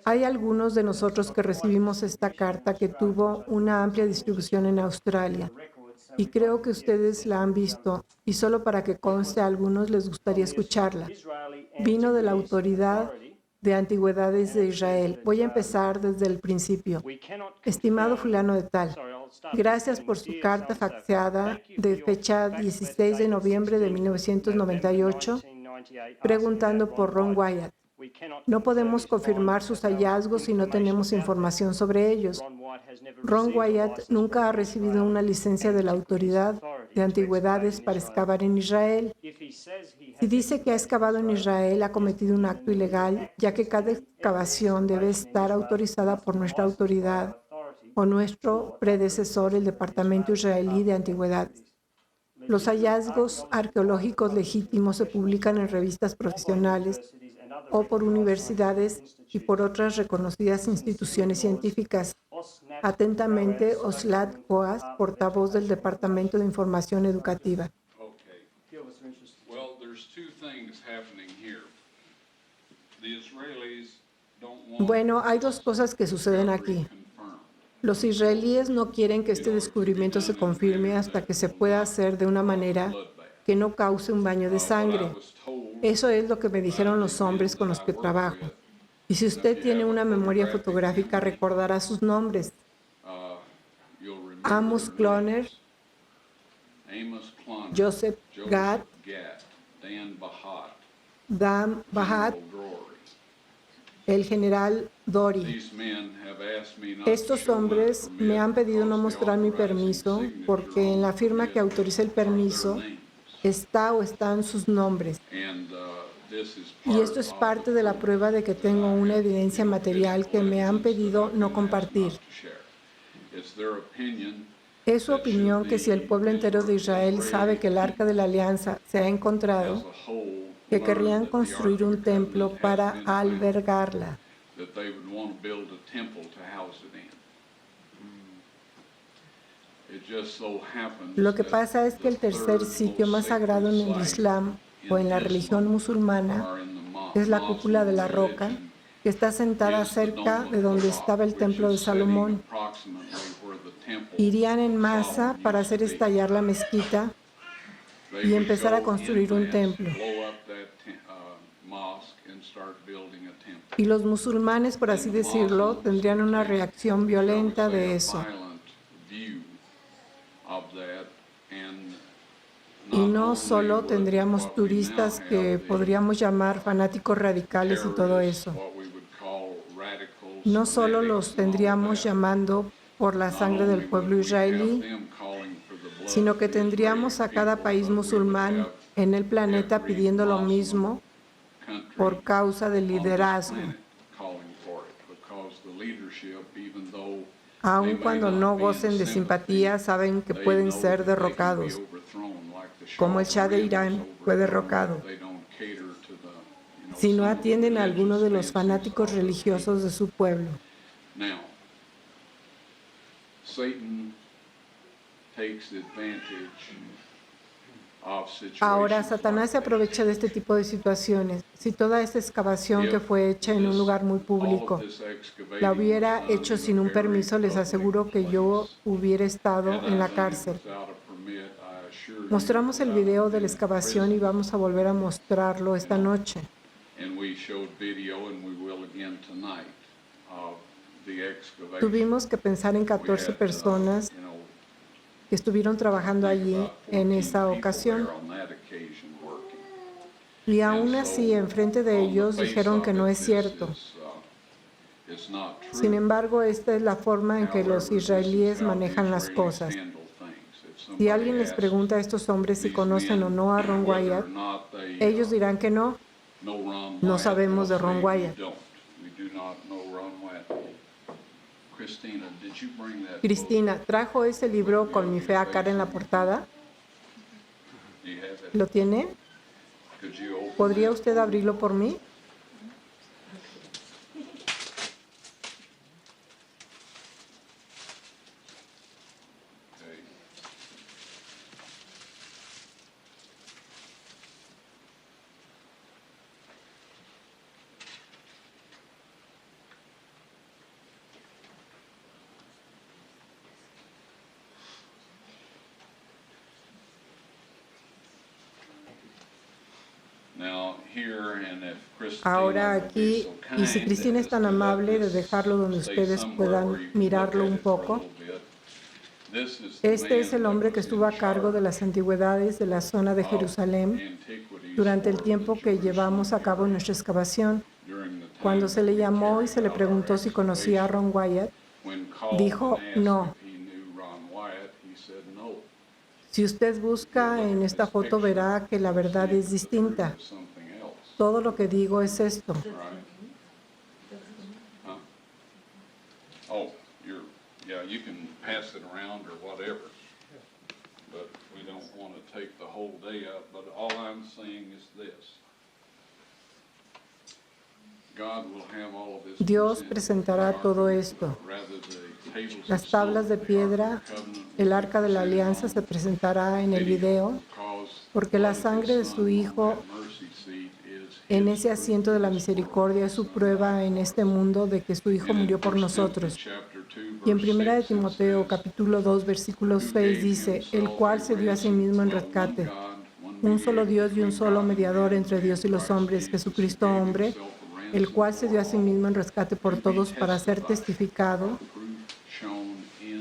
Hay algunos de nosotros que recibimos esta carta que tuvo una amplia distribución en Australia y creo que ustedes la han visto y solo para que conste a algunos les gustaría escucharla. Vino de la Autoridad de Antigüedades de Israel. Voy a empezar desde el principio. Estimado fulano de tal, gracias por su carta faxeada de fecha 16 de noviembre de 1998 preguntando por Ron Wyatt. No podemos confirmar sus hallazgos si no tenemos información sobre ellos. Ron Wyatt nunca ha recibido una licencia de la Autoridad de Antigüedades para excavar en Israel. Si dice que ha excavado en Israel, ha cometido un acto ilegal, ya que cada excavación debe estar autorizada por nuestra autoridad o nuestro predecesor, el Departamento Israelí de Antigüedades. Los hallazgos arqueológicos legítimos se publican en revistas profesionales o por universidades y por otras reconocidas instituciones científicas. Atentamente, Oslat Boaz, portavoz del Departamento de Información Educativa. Okay. Well, there's two things happening here. The Israelis don't want Bueno, hay dos cosas que suceden aquí. confirmed. Los israelíes no quieren que este descubrimiento se confirme hasta que se pueda hacer de una manera que no cause un baño de sangre. Eso es lo que me dijeron los hombres con los que trabajo. Y si usted tiene una memoria fotográfica, recordará sus nombres. You'll remember Amos their Kloner, names. Amos Kloner, Joseph Gatt, Dan Bahat, Dan Bahat, General Drory. el general Dory. These men have asked me not to Estos show my hombres permit me han pedido no because the mostrar mi authorizing permiso signature porque on en la the firma que permit autoriza el are their permiso names. está o están sus nombres. And this is Y esto es part parte of de the la proof prueba de que that tengo I una have, evidencia material que physical me han evidence that pedido I've no been asked compartir. not to share. It's their opinion Es su that opinión should que si el the pueblo entero de Israel sabe que el arca de la alianza se ha as encontrado, a whole que learn querrían that the construir Ark of un the Covenant templo has para been found, albergarla. that they would want to build a temple to house it in. It just so happens Lo que that pasa es que el the tercer third sitio most más sagrado en el sacred Islam site o en la in religión Islam musulmana are in the es la cúpula de la Muslim roca, religion que está sentada is the cerca Dome de of donde the estaba Rock, el templo de which is sitting Salomón. approximately where the temple Irían en of masa Solomon para used to hacer be. estallar la mezquita They y would empezar go a in construir un mass, templo. blow up that mosque and start building a temple. Y los musulmanes, por así decirlo, tendrían una reacción violenta de eso. Y no solo tendríamos turistas que podríamos llamar fanáticos radicales y todo eso. No solo los tendríamos llamando por la sangre del pueblo israelí, sino que tendríamos a cada país musulmán en el planeta pidiendo lo mismo por causa del liderazgo, aun cuando no gocen de simpatía, saben que pueden ser derrocados, como el Shah de Irán fue derrocado, si no atienden a alguno de los fanáticos religiosos de su pueblo. Ahora, Satanás se aprovecha de este tipo de situaciones. Si toda esta excavación que fue hecha en un lugar muy público la hubiera hecho sin un permiso, les aseguro que yo hubiera estado en la cárcel. Mostramos el video de la excavación y vamos a volver a mostrarlo esta noche. Tuvimos que pensar en 14 personas que estuvieron trabajando allí en esa ocasión. Y aún así, enfrente de ellos dijeron que no es cierto. Sin embargo, esta es la forma en que los israelíes manejan las cosas. Si alguien les pregunta a estos hombres si conocen o no a Ron Wyatt, ellos dirán que no. No sabemos de Ron Wyatt. Cristina, ¿trajo ese libro con mi fea cara en la portada? ¿Lo tiene? ¿Podría usted abrirlo por mí? ahora aquí, y si Cristina es tan amable de dejarlo donde ustedes puedan mirarlo un poco. Este es el hombre que estuvo a cargo de las antigüedades de la zona de Jerusalén durante el tiempo que llevamos a cabo nuestra excavación. Cuando se le llamó y se le preguntó si conocía a Ron Wyatt, dijo no. Si usted busca en esta foto verá que la verdad es distinta. Todo lo que digo es esto. Yeah, you can pass it around or whatever, but we don't want to take the whole day up. But all I'm saying is this. God will have all of this. Dios presentará todo esto. Las tablas de piedra, el arca de la alianza se presentará en el video, porque la sangre de su Hijo en ese asiento de la misericordia es su prueba en este mundo de que su Hijo murió por nosotros. Y en 1 de Timoteo, capítulo 2, versículo 6 dice, el cual se dio a sí mismo en rescate. Un solo Dios y un solo mediador entre Dios y los hombres, Jesucristo hombre, el cual se dio a sí mismo en rescate por todos para ser testificado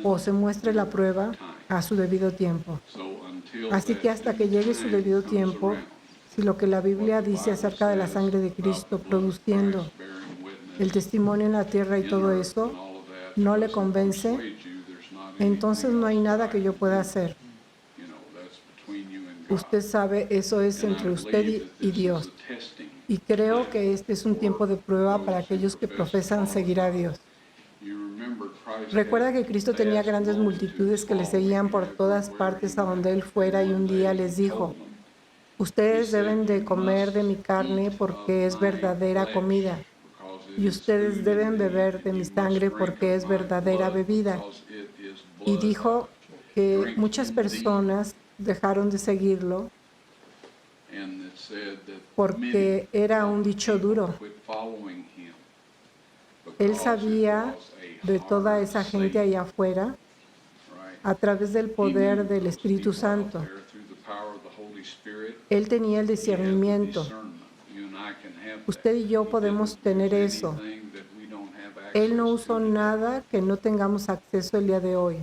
o se muestre la prueba a su debido tiempo. Así que hasta que llegue su debido tiempo, si lo que la Biblia dice acerca de la sangre de Cristo produciendo el testimonio en la tierra y todo eso no le convence, entonces no hay nada que yo pueda hacer. Usted sabe, eso es entre usted y Dios. Y creo que este es un tiempo de prueba para aquellos que profesan seguir a Dios. Recuerda que Cristo tenía grandes multitudes que le seguían por todas partes a donde Él fuera y un día les dijo, ustedes deben de comer de mi carne porque es verdadera comida. Y ustedes deben beber de mi sangre porque es verdadera bebida. Y dijo que muchas personas dejaron de seguirlo porque era un dicho duro. Él sabía de toda esa gente allá afuera a través del poder del Espíritu Santo. Él tenía el discernimiento. Usted y yo podemos tener eso. Él no usó nada que no tengamos acceso el día de hoy.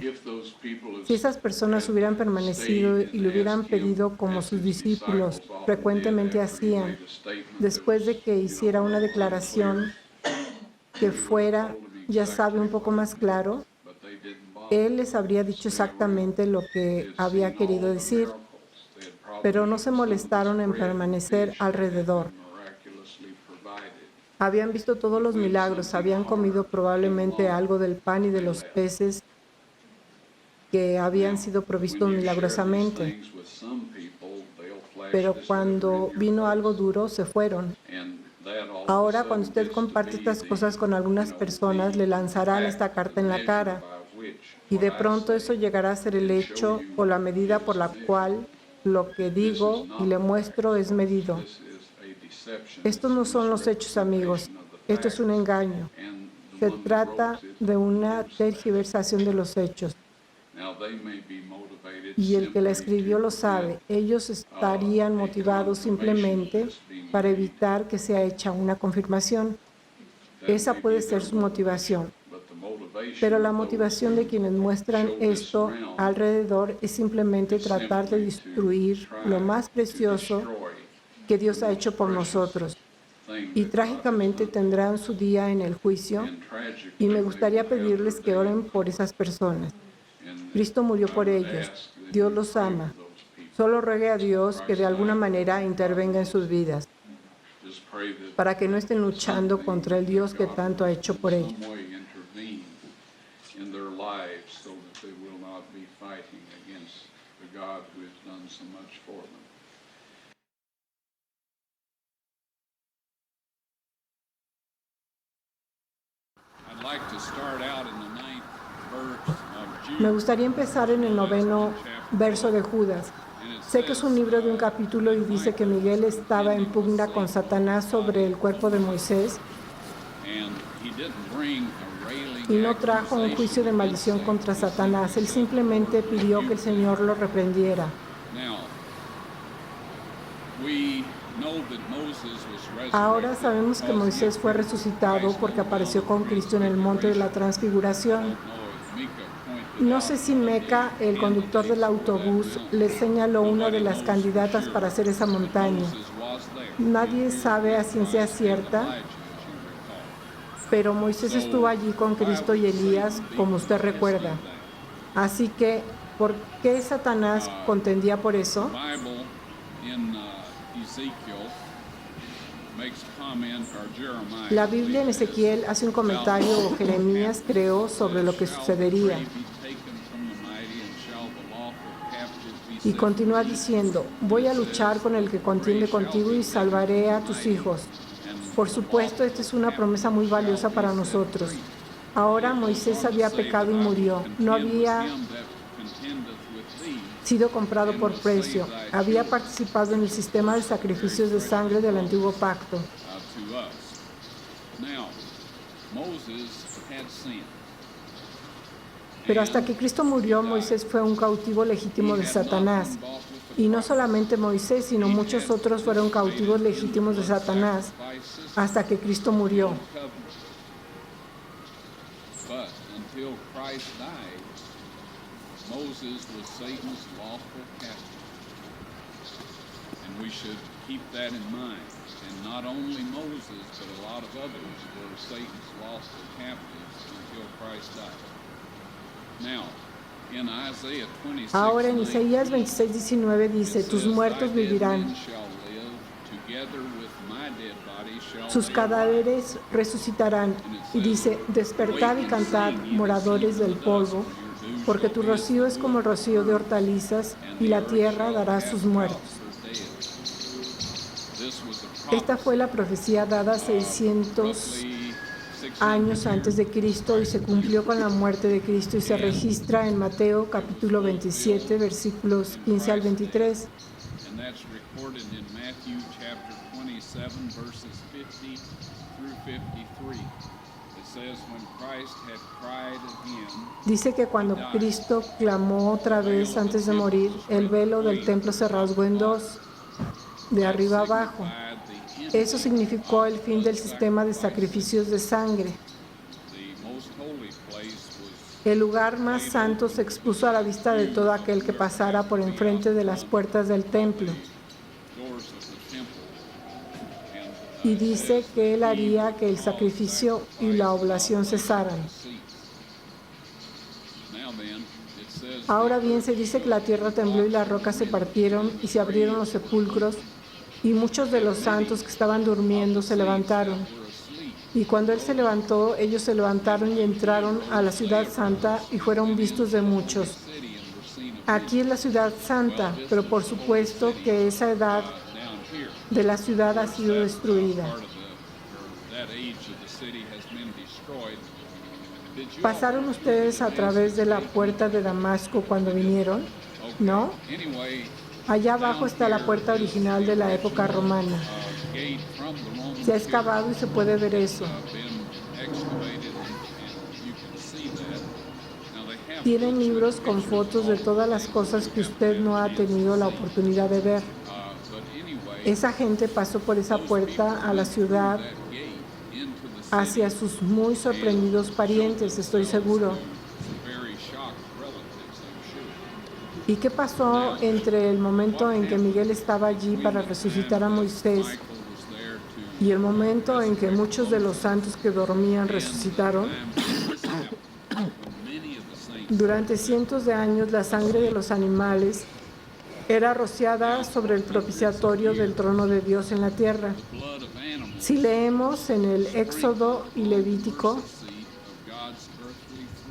Si esas personas hubieran permanecido y le hubieran pedido como sus discípulos frecuentemente hacían, después de que hiciera una declaración que fuera, ya sabe, un poco más claro, Él les habría dicho exactamente lo que había querido decir, pero no se molestaron en permanecer alrededor. Habían visto todos los milagros, habían comido probablemente algo del pan y de los peces que habían sido provistos milagrosamente. Pero cuando vino algo duro, se fueron. Ahora, cuando usted comparte estas cosas con algunas personas, le lanzarán esta carta en la cara. Y de pronto eso llegará a ser el hecho o la medida por la cual lo que digo y le muestro es medido. Estos no son los hechos, amigos. Esto es un engaño. Se trata de una tergiversación de los hechos. Y el que la escribió lo sabe. Ellos estarían motivados simplemente para evitar que sea hecha una confirmación. Esa puede ser su motivación. Pero la motivación de quienes muestran esto alrededor es simplemente tratar de destruir lo más precioso que Dios ha hecho por nosotros. Y trágicamente tendrán su día en el juicio, y me gustaría pedirles que oren por esas personas. Cristo murió por ellos. Dios los ama. Solo ruegue a Dios que de alguna manera intervenga en sus vidas, para que no estén luchando contra el Dios que tanto ha hecho por ellos. Me gustaría empezar en el 9º verso de Judas. Sé que es un libro de un capítulo y dice que Miguel estaba en pugna con Satanás sobre el cuerpo de Moisés y no trajo un juicio de maldición contra Satanás. Él simplemente pidió que el Señor lo reprendiera. Ahora sabemos que Moisés fue resucitado porque apareció con Cristo en el monte de la transfiguración. No sé si Meca, el conductor del autobús, le señaló una de las candidatas para hacer esa montaña. Nadie sabe a ciencia cierta, pero Moisés estuvo allí con Cristo y Elías, como usted recuerda. Así que, ¿por qué Satanás contendía por eso? La Biblia en Ezequiel hace un comentario, o Jeremías creo, sobre lo que sucedería. Y continúa diciendo, voy a luchar con el que contiende contigo y salvaré a tus hijos. Por supuesto, esta es una promesa muy valiosa para nosotros. Ahora Moisés había pecado y murió. No había sido comprado por precio. Había participado en el sistema de sacrificios de sangre del antiguo pacto. Pero hasta que Cristo murió, Moisés fue un cautivo legítimo de Satanás. Y no solamente Moisés, sino muchos otros fueron cautivos legítimos de Satanás hasta que Cristo murió. Moses was Satan's lawful captive. And we should keep that in mind. And not only Moses, but a lot of others were Satan's lawful captives until Christ died. Now, in Isaiah 26, ahora en Isaías 26:19 dice, tus muertos vivirán. Sus cadáveres resucitarán. Y dice, despertad y cantad, moradores del polvo, porque tu rocío es como el rocío de hortalizas, y la tierra dará sus muertos. Esta fue la profecía dada 600 años antes de Cristo y se cumplió con la muerte de Cristo y se registra en Mateo capítulo 27, versículos 15 al 23. Dice que cuando Cristo clamó otra vez antes de morir, el velo del templo se rasgó en dos, de arriba abajo. Eso significó el fin del sistema de sacrificios de sangre. El lugar más santo se expuso a la vista de todo aquel que pasara por enfrente de las puertas del templo. Y dice que Él haría que el sacrificio y la oblación cesaran. Ahora bien, se dice que la tierra tembló y las rocas se partieron y se abrieron los sepulcros y muchos de los santos que estaban durmiendo se levantaron. Y cuando Él se levantó, ellos se levantaron y entraron a la ciudad santa y fueron vistos de muchos. Aquí es la ciudad santa, pero por supuesto que esa edad de la ciudad ha sido destruida. ¿Pasaron ustedes a través de la puerta de Damasco cuando vinieron? ¿No? Allá abajo está la puerta original de la época romana. Se ha excavado y se puede ver eso. Tienen libros con fotos de todas las cosas que usted no ha tenido la oportunidad de ver. Esa gente pasó por esa puerta a la ciudad hacia sus muy sorprendidos parientes, estoy seguro. ¿Y qué pasó entre el momento en que Miguel estaba allí para resucitar a Moisés y el momento en que muchos de los santos que dormían resucitaron? Durante cientos de años la sangre de los animales era rociada sobre el propiciatorio del trono de Dios en la tierra. Si leemos en el Éxodo y Levítico,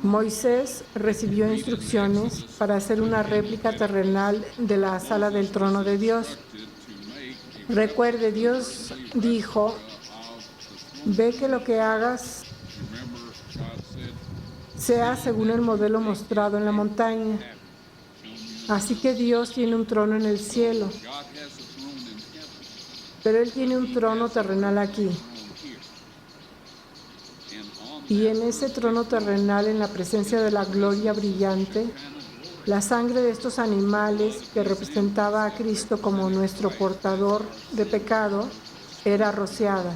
Moisés recibió instrucciones para hacer una réplica terrenal de la sala del trono de Dios. Recuerde, Dios dijo, ve que lo que hagas sea según el modelo mostrado en la montaña. Así que Dios tiene un trono en el cielo, pero Él tiene un trono terrenal aquí. Y en ese trono terrenal, en la presencia de la gloria brillante, La sangre de estos animales, que representaba a Cristo como nuestro portador de pecado, era rociada.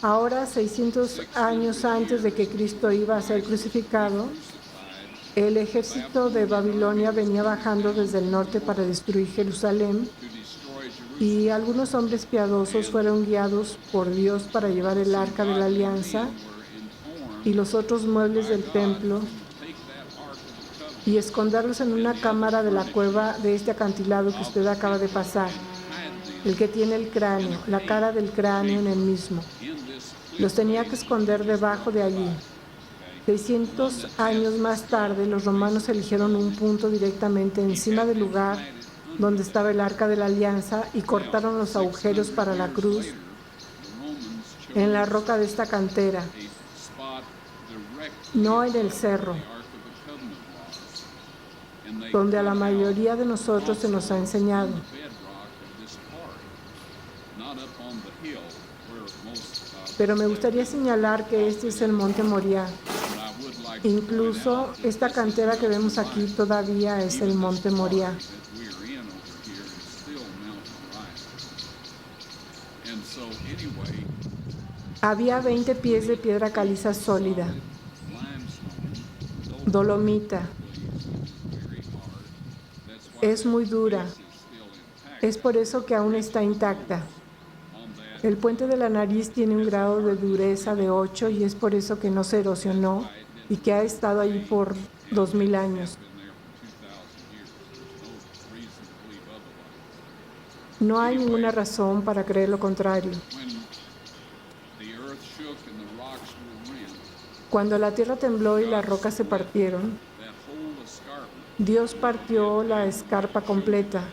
Ahora, 600 años antes de que Cristo iba a ser crucificado, el ejército de Babilonia venía bajando desde el norte para destruir Jerusalén, y algunos hombres piadosos fueron guiados por Dios para llevar el arca de la alianza y los otros muebles del templo y esconderlos en una cámara de la cueva de este acantilado que usted acaba de pasar, el que tiene el cráneo, la cara del cráneo en el mismo. Los tenía que esconder debajo de allí. 600 años más tarde, los romanos eligieron un punto directamente encima del lugar donde estaba el arca de la alianza y cortaron los agujeros para la cruz en la roca de esta cantera, no en el cerro, donde a la mayoría de nosotros se nos ha enseñado. Pero me gustaría señalar que este es el monte Moriah. Incluso esta cantera que vemos aquí todavía es el monte Moriah. Había 20 pies de piedra caliza sólida, dolomita. Es muy dura. Es por eso que aún está intacta. El puente de la nariz tiene un grado de dureza de 8 y es por eso que no se erosionó y que ha estado allí por 2000 años. No hay ninguna razón para creer lo contrario. Cuando la tierra tembló y las rocas se partieron, Dios partió la escarpa completa.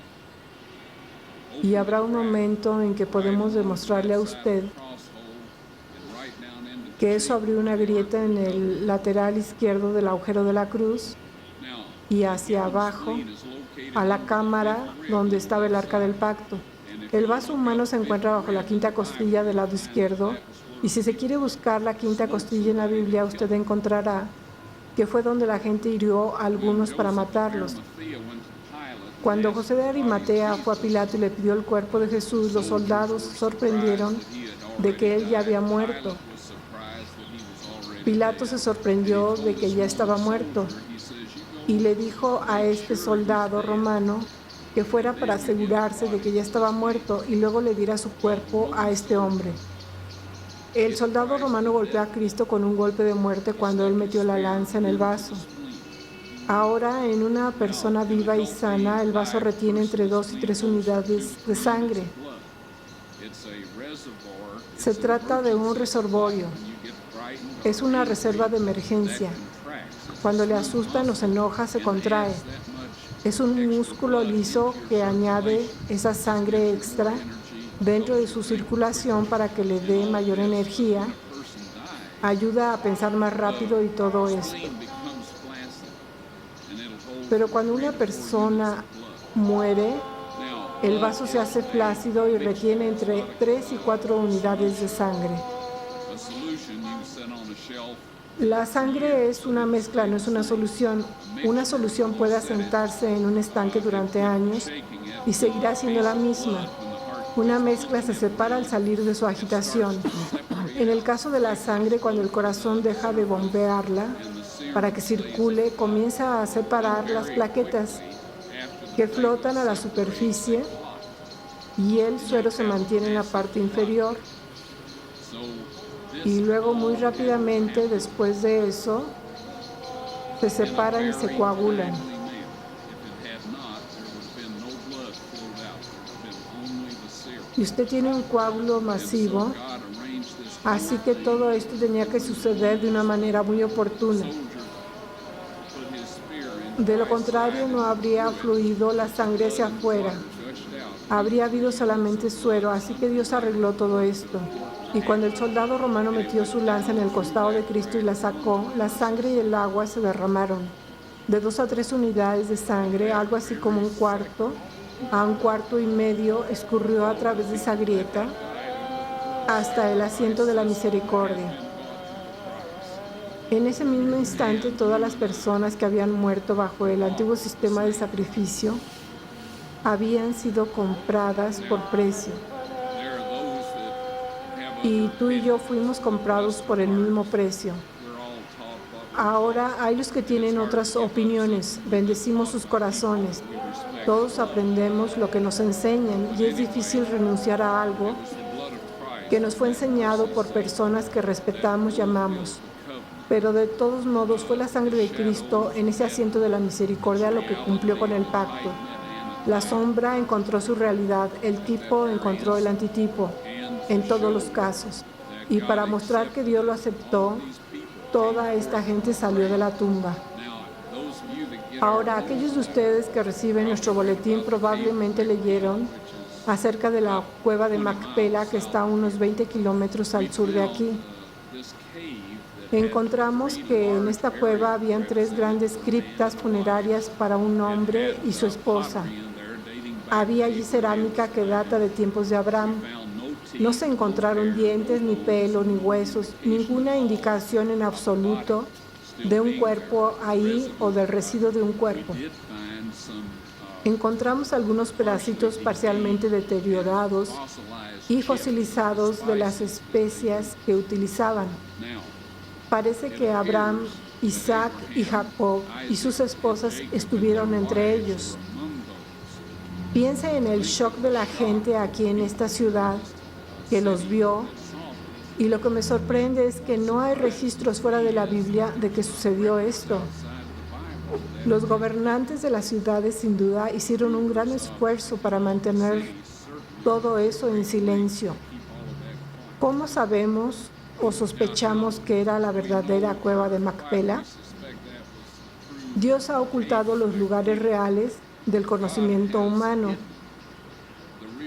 Y habrá un momento en que podemos demostrarle a usted que eso abrió una grieta en el lateral izquierdo del agujero de la cruz y hacia abajo a la cámara donde estaba el arca del pacto. El vaso humano se encuentra bajo la quinta costilla del lado izquierdo, y si se quiere buscar la quinta costilla en la Biblia, usted encontrará que fue donde la gente hirió a algunos para matarlos. Cuando José de Arimatea fue a Pilato y le pidió el cuerpo de Jesús, los soldados se sorprendieron de que él ya había muerto. Pilato se sorprendió de que ya estaba muerto y le dijo a este soldado romano que fuera para asegurarse de que ya estaba muerto y luego le diera su cuerpo a este hombre. El soldado romano golpeó a Cristo con un golpe de muerte cuando él metió la lanza en el vaso. Ahora, en una persona viva y sana, el vaso retiene entre 2 y 3 unidades de sangre. Se trata de un reservorio. Es una reserva de emergencia. Cuando le asustan o se enoja, se contrae. Es un músculo liso que añade esa sangre extra dentro de su circulación para que le dé mayor energía, ayuda a pensar más rápido y todo esto. Pero cuando una persona muere, el vaso se hace flácido y retiene entre 3 y 4 unidades de sangre. La sangre es una mezcla, no es una solución. Una solución puede asentarse en un estanque durante años y seguirá siendo la misma. Una mezcla se separa al salir de su agitación. En el caso de la sangre, cuando el corazón deja de bombearla para que circule, comienza a separar las plaquetas que flotan a la superficie y el suero se mantiene en la parte inferior. Y luego, muy rápidamente, después de eso, se separan y se coagulan. Y usted tiene un coágulo masivo, así que todo esto tenía que suceder de una manera muy oportuna. De lo contrario, no habría fluido la sangre hacia afuera. Habría habido solamente suero, así que Dios arregló todo esto. Y cuando el soldado romano metió su lanza en el costado de Cristo y la sacó, la sangre y el agua se derramaron. De 2 a 3 unidades de sangre, algo así como un cuarto a un cuarto y medio, escurrió a través de esa grieta hasta el asiento de la misericordia. En ese mismo instante, todas las personas que habían muerto bajo el antiguo sistema de sacrificio habían sido compradas por precio. There are those that have Y other tú y yo opinions. fuimos comprados por el mismo precio. We're all taught what we're Ahora hay los que tienen otras opiniones. Bendecimos sus corazones. taught. We respect Todos aprendemos lo que nos enseñan y es difícil renunciar a algo it was the blood of Christ que nos fue enseñado por personas que respetamos y amamos. Pero de todos modos fue la sangre de Cristo en ese asiento de la misericordia lo que cumplió con el pacto. La sombra encontró su realidad, el tipo encontró el antitipo, en todos los casos. Y para mostrar que Dios lo aceptó, toda esta gente salió de la tumba. Now, those of you that get Ahora, aquellos de ustedes que reciben nuestro boletín probablemente leyeron acerca de la cueva de Macpela, que está a unos 20 kilómetros al sur de aquí. this cave that Encontramos que en esta cueva habían 3 grandes criptas funerarias para un hombre y su esposa. in there dating back Había allí cerámica que data de tiempos de Abraham. found no teeth, No se encontraron dientes, ni pelo, ni huesos, ninguna indicación en absoluto de un cuerpo ahí o del residuo de un cuerpo. did find some Encontramos algunos pedacitos parcialmente deteriorados fossilized y fosilizados de las especias que utilizaban. now. Parece que Abraham, Isaac y Jacob y sus esposas estuvieron entre ellos. Among those Piense en el shock de la gente aquí en esta ciudad que los vio, y lo que me sorprende es que no hay registros fuera de la Biblia de que sucedió esto. Los gobernantes de las ciudades sin duda hicieron un gran esfuerzo para mantener todo eso en silencio. ¿Cómo sabemos o sospechamos que era la verdadera cueva de Macpela? Dios ha ocultado los lugares reales del conocimiento humano.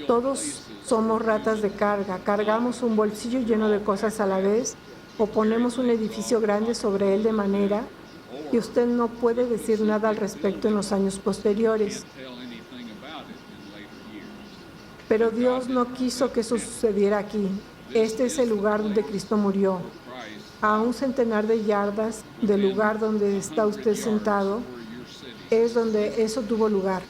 Todos somos ratas de carga, cargamos un bolsillo lleno de cosas a la vez o ponemos un edificio grande sobre él de manera que usted no puede decir nada al respecto en los años posteriores. tell anything about it in later years. Pero Dios no quiso que eso sucediera aquí. Este es el lugar donde Cristo murió. Christ A un centenar de yardas del lugar donde está usted sentado, where you're sitting es donde eso tuvo lugar.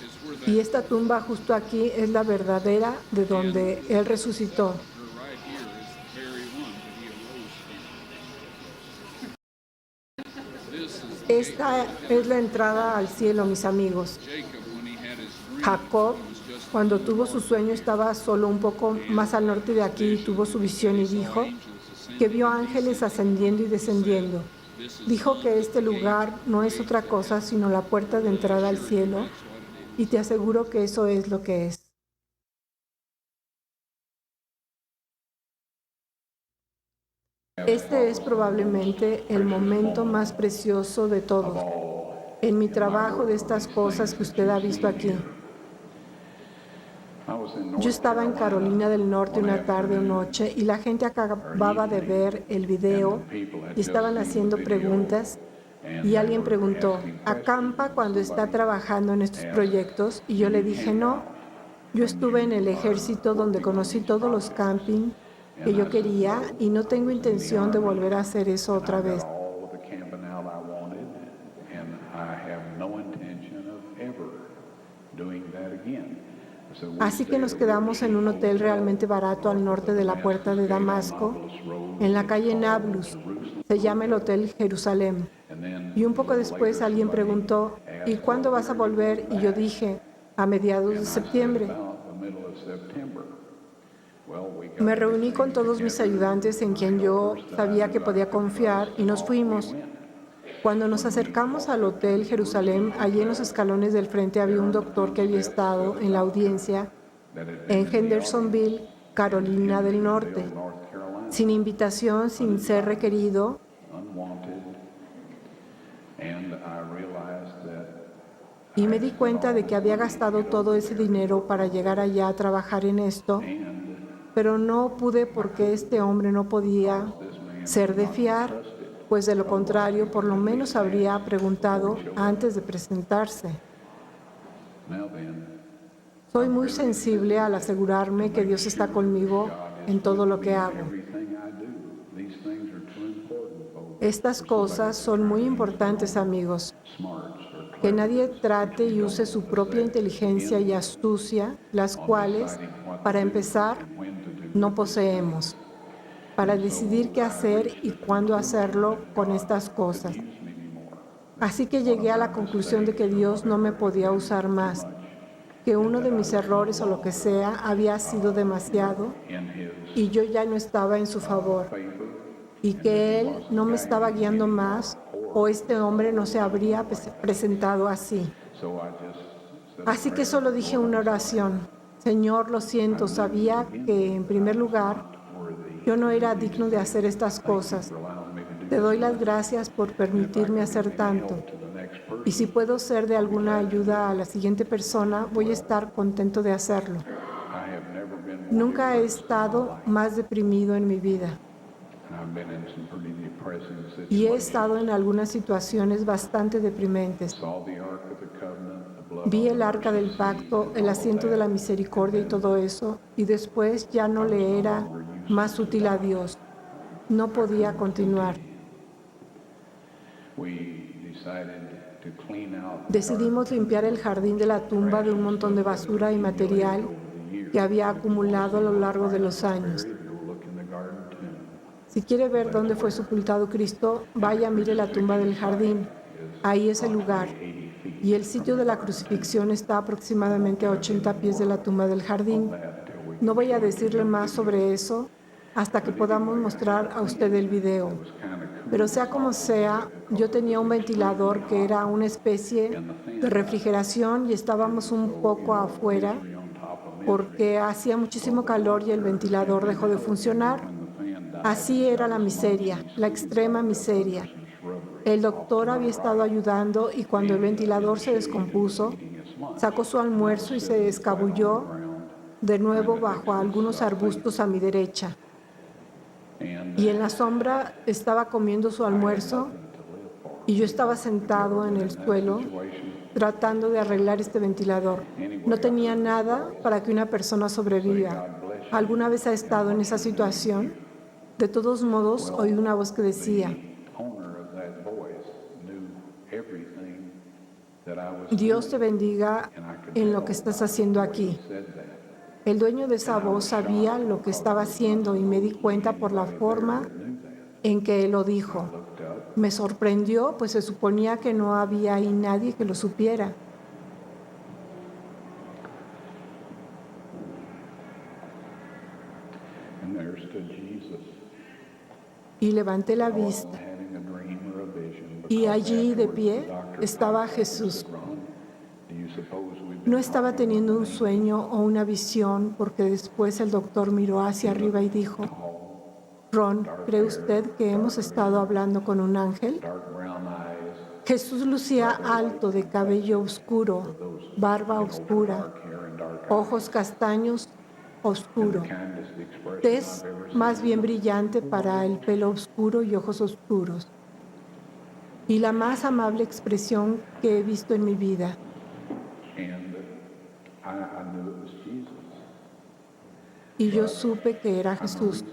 is where that Y esta tumba justo aquí es la verdadera de donde Él resucitó. her right here is the very one that he arose from. This is Esta es la entrada al cielo, mis amigos. Jacob when he had his dream. Jacob, It was just cuando tuvo su sueño, estaba solo un poco más al norte de aquí y tuvo su visión y dijo angels ascending. que vio ángeles ascendiendo y descendiendo. Dijo que este lugar no es otra cosa sino la puerta de entrada al cielo, y te aseguro que eso es lo que es. Este es probablemente el momento más precioso de todos. En mi trabajo de estas cosas que usted ha visto aquí. Yo estaba en Carolina del Norte una tarde o noche y la gente acababa de ver el video y estaban haciendo preguntas, y alguien preguntó, ¿acampa cuando está trabajando en estos proyectos? Y yo le dije, no. Yo estuve en el ejército donde conocí todos los camping que yo quería y no tengo intención de volver a hacer eso otra vez. all of the camping out I wanted, and I have no intention of ever doing that again. So we Así que nos quedamos en un hotel realmente barato al norte de la puerta de Damasco, en la calle Nablus. Se llama el Hotel Jerusalén. Y un poco después alguien preguntó, ¿y cuándo vas a volver? Y yo dije, a mediados de septiembre. about the middle of September. Well, we got Me reuní con todos mis ayudantes en quien yo sabía que podía confiar y nos fuimos. Cuando nos acercamos al Hotel Jerusalén, allí en los escalones del frente había un doctor que había estado en la audiencia en Hendersonville, Carolina del Norte, North Carolina sin invitación, sin ser requerido, unwanted, and I realized that y me di cuenta de que había gastado todo ese dinero para llegar allá a trabajar en esto, pero no pude porque este hombre no podía ser de fiar, pues de lo contrario, por lo menos habría preguntado antes de presentarse. now then, Soy muy sensible al asegurarme que Dios está conmigo en todo lo que hago. everything I do, these things are too important Estas cosas son muy importantes, amigos. Que nadie trate y use su propia inteligencia y astucia, las cuales, para empezar, no poseemos, para decidir qué hacer y cuándo hacerlo con estas cosas. Así que llegué a la conclusión de que Dios no me podía usar más, que uno de mis errores o lo que sea había sido demasiado y yo ya no estaba en su favor, y que Él no me estaba guiando más o este hombre no se habría presentado así. Así que solo dije una oración. Señor, lo siento, sabía que en primer lugar yo no era digno de hacer estas cosas. Te doy las gracias por permitirme hacer tanto. Y si puedo ser de alguna ayuda a la siguiente persona, voy a estar contento de hacerlo. Nunca he estado más deprimido en mi vida. Y he estado en algunas situaciones bastante deprimentes. Vi el arca del pacto, el asiento de la misericordia y todo eso, y después ya no le era más útil a Dios. No podía continuar. Decidimos limpiar el jardín de la tumba de un montón de basura y material que había acumulado a lo largo de los años. Si quiere ver dónde fue sepultado Cristo, vaya, mire la tumba del jardín. Ahí es el lugar. Y el sitio de la crucifixión está aproximadamente a 80 pies de la tumba del jardín. No voy a decirle más sobre eso hasta que podamos mostrar a usted el video. Pero sea como sea, yo tenía un ventilador que era una especie de refrigeración y estábamos un poco afuera porque hacía muchísimo calor y el ventilador dejó de funcionar. Así era la miseria, la extrema miseria. El doctor había estado ayudando y cuando el ventilador se descompuso, sacó su almuerzo y se escabulló de nuevo bajo algunos arbustos a mi derecha. Y en la sombra estaba comiendo su almuerzo y yo estaba sentado en el suelo tratando de arreglar este ventilador. No tenía nada para que una persona sobreviva. ¿Alguna vez ha estado en esa situación? De todos modos, oí una voz que decía, Dios te bendiga en lo que estás haciendo aquí. El dueño de esa voz sabía lo que estaba haciendo y me di cuenta por la forma en que él lo dijo. Me sorprendió, pues se suponía que no había ahí nadie que lo supiera. Y levanté la vista. Y allí de pie estaba Jesús. No estaba teniendo un sueño o una visión, porque después el doctor miró hacia arriba y dijo, Ron, ¿cree usted que hemos estado hablando con un ángel? Jesús lucía alto, de cabello oscuro, barba oscura, ojos castaños oscuro, tez más bien brillante para el pelo oscuro y ojos oscuros, y la más amable expresión que he visto en mi vida. Y yo supe que era Jesús.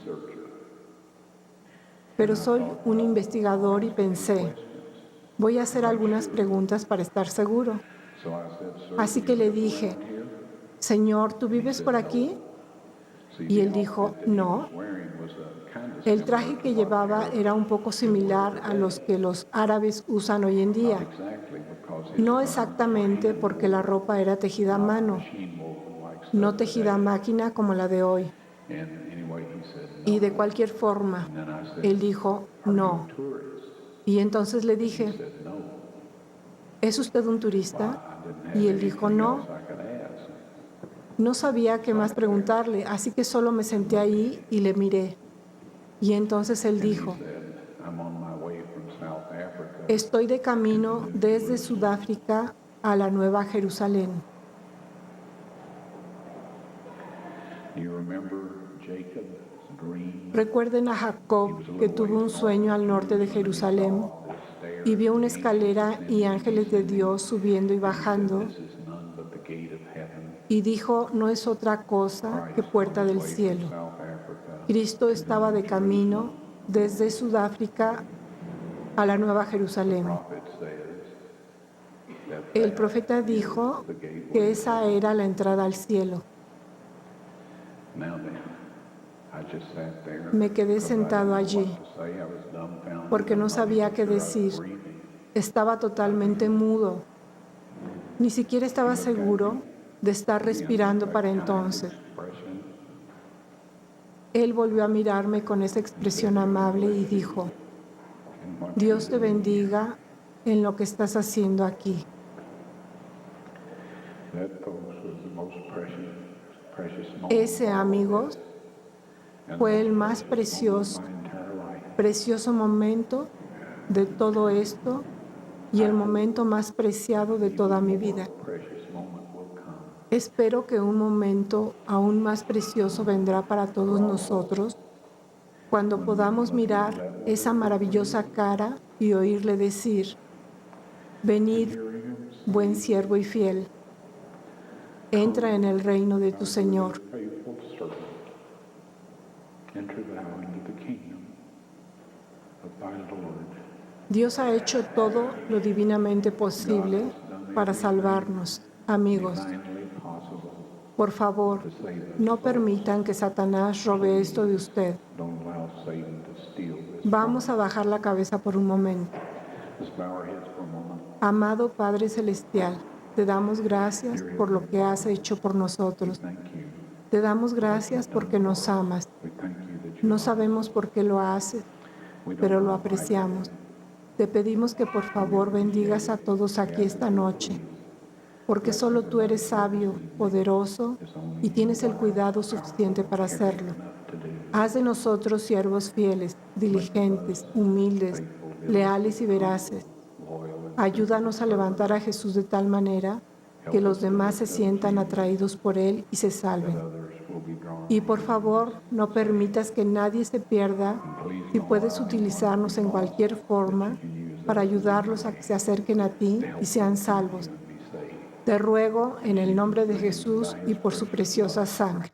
Pero soy un investigador y pensé, voy a hacer algunas preguntas para estar seguro. Así que le dije, Señor, ¿tú vives por aquí? Y él dijo, no. El traje que llevaba era un poco similar a los que los árabes usan hoy en día. No exactamente, porque la ropa era tejida a mano, no tejida a máquina como la de hoy. Y de cualquier forma, él dijo, no. Y entonces le dije, ¿es usted un turista? Y él dijo, no. No sabía qué más preguntarle, así que solo me senté ahí y le miré. Y entonces él dijo, estoy de camino desde Sudáfrica a la Nueva Jerusalén. Recuerden a Jacob, que tuvo un sueño al norte de Jerusalén y vio una escalera y ángeles de Dios subiendo y bajando, y dijo, no es otra cosa que puerta del cielo. Cristo estaba de camino desde Sudáfrica a la Nueva Jerusalén. prophet says that El that profeta dijo is the gateway. que esa era la entrada al cielo. Now then, I just sat there Me quedé because I sentado didn't know allí what to say. I was dumbfounded. porque no I'm not sabía even qué sure I was decir. breathing. Estaba totalmente mudo. Ni siquiera estaba seguro de estar respirando para entonces. Expression. Él volvió a mirarme con esa expresión amable y dijo, And what Dios te you do, bendiga en lo que estás haciendo aquí. that, folks, was the most precious moment Ese, of all amigos, this. And fue the el most más precious precioso, moment of my entire life. precioso momento de todo esto y el momento más preciado de toda mi vida. Precious moment will come. Espero que un momento aún más precioso vendrá para todos nosotros cuando podamos mirar esa maravillosa cara y oírle decir, venid, buen siervo y fiel, entra en el reino de tu Señor. Faithful servant, enter thou into the kingdom of thy Lord. Dios ha hecho todo lo divinamente posible para salvarnos. Amigos, Divinely possible por favor, to save us. no permitan que Satanás robe esto de usted. Don't allow Satan to steal this. Vamos a bajar la cabeza por un momento. Let's bow our heads for a moment. Amado Padre Celestial, te damos gracias por lo que has hecho por nosotros. Thank you. Te damos gracias porque nos amas. We thank you that No sabemos por qué lo haces, we don't pero lo know why. apreciamos. Te pedimos que por favor bendigas a todos aquí esta noche, porque solo tú eres sabio, poderoso y tienes el cuidado suficiente para hacerlo. To do Haz de nosotros siervos fieles, diligentes, humildes, leales y veraces. loyal and Ayúdanos a levantar a Jesús de tal manera que los demás se sientan atraídos por Él y se salven. others will be drawn. Y por favor, no permitas que nadie se pierda si puedes utilizarnos en cualquier forma para ayudarlos a que se acerquen a ti y sean salvos. Be saved. Te ruego en el nombre de Jesús y por su preciosa sangre.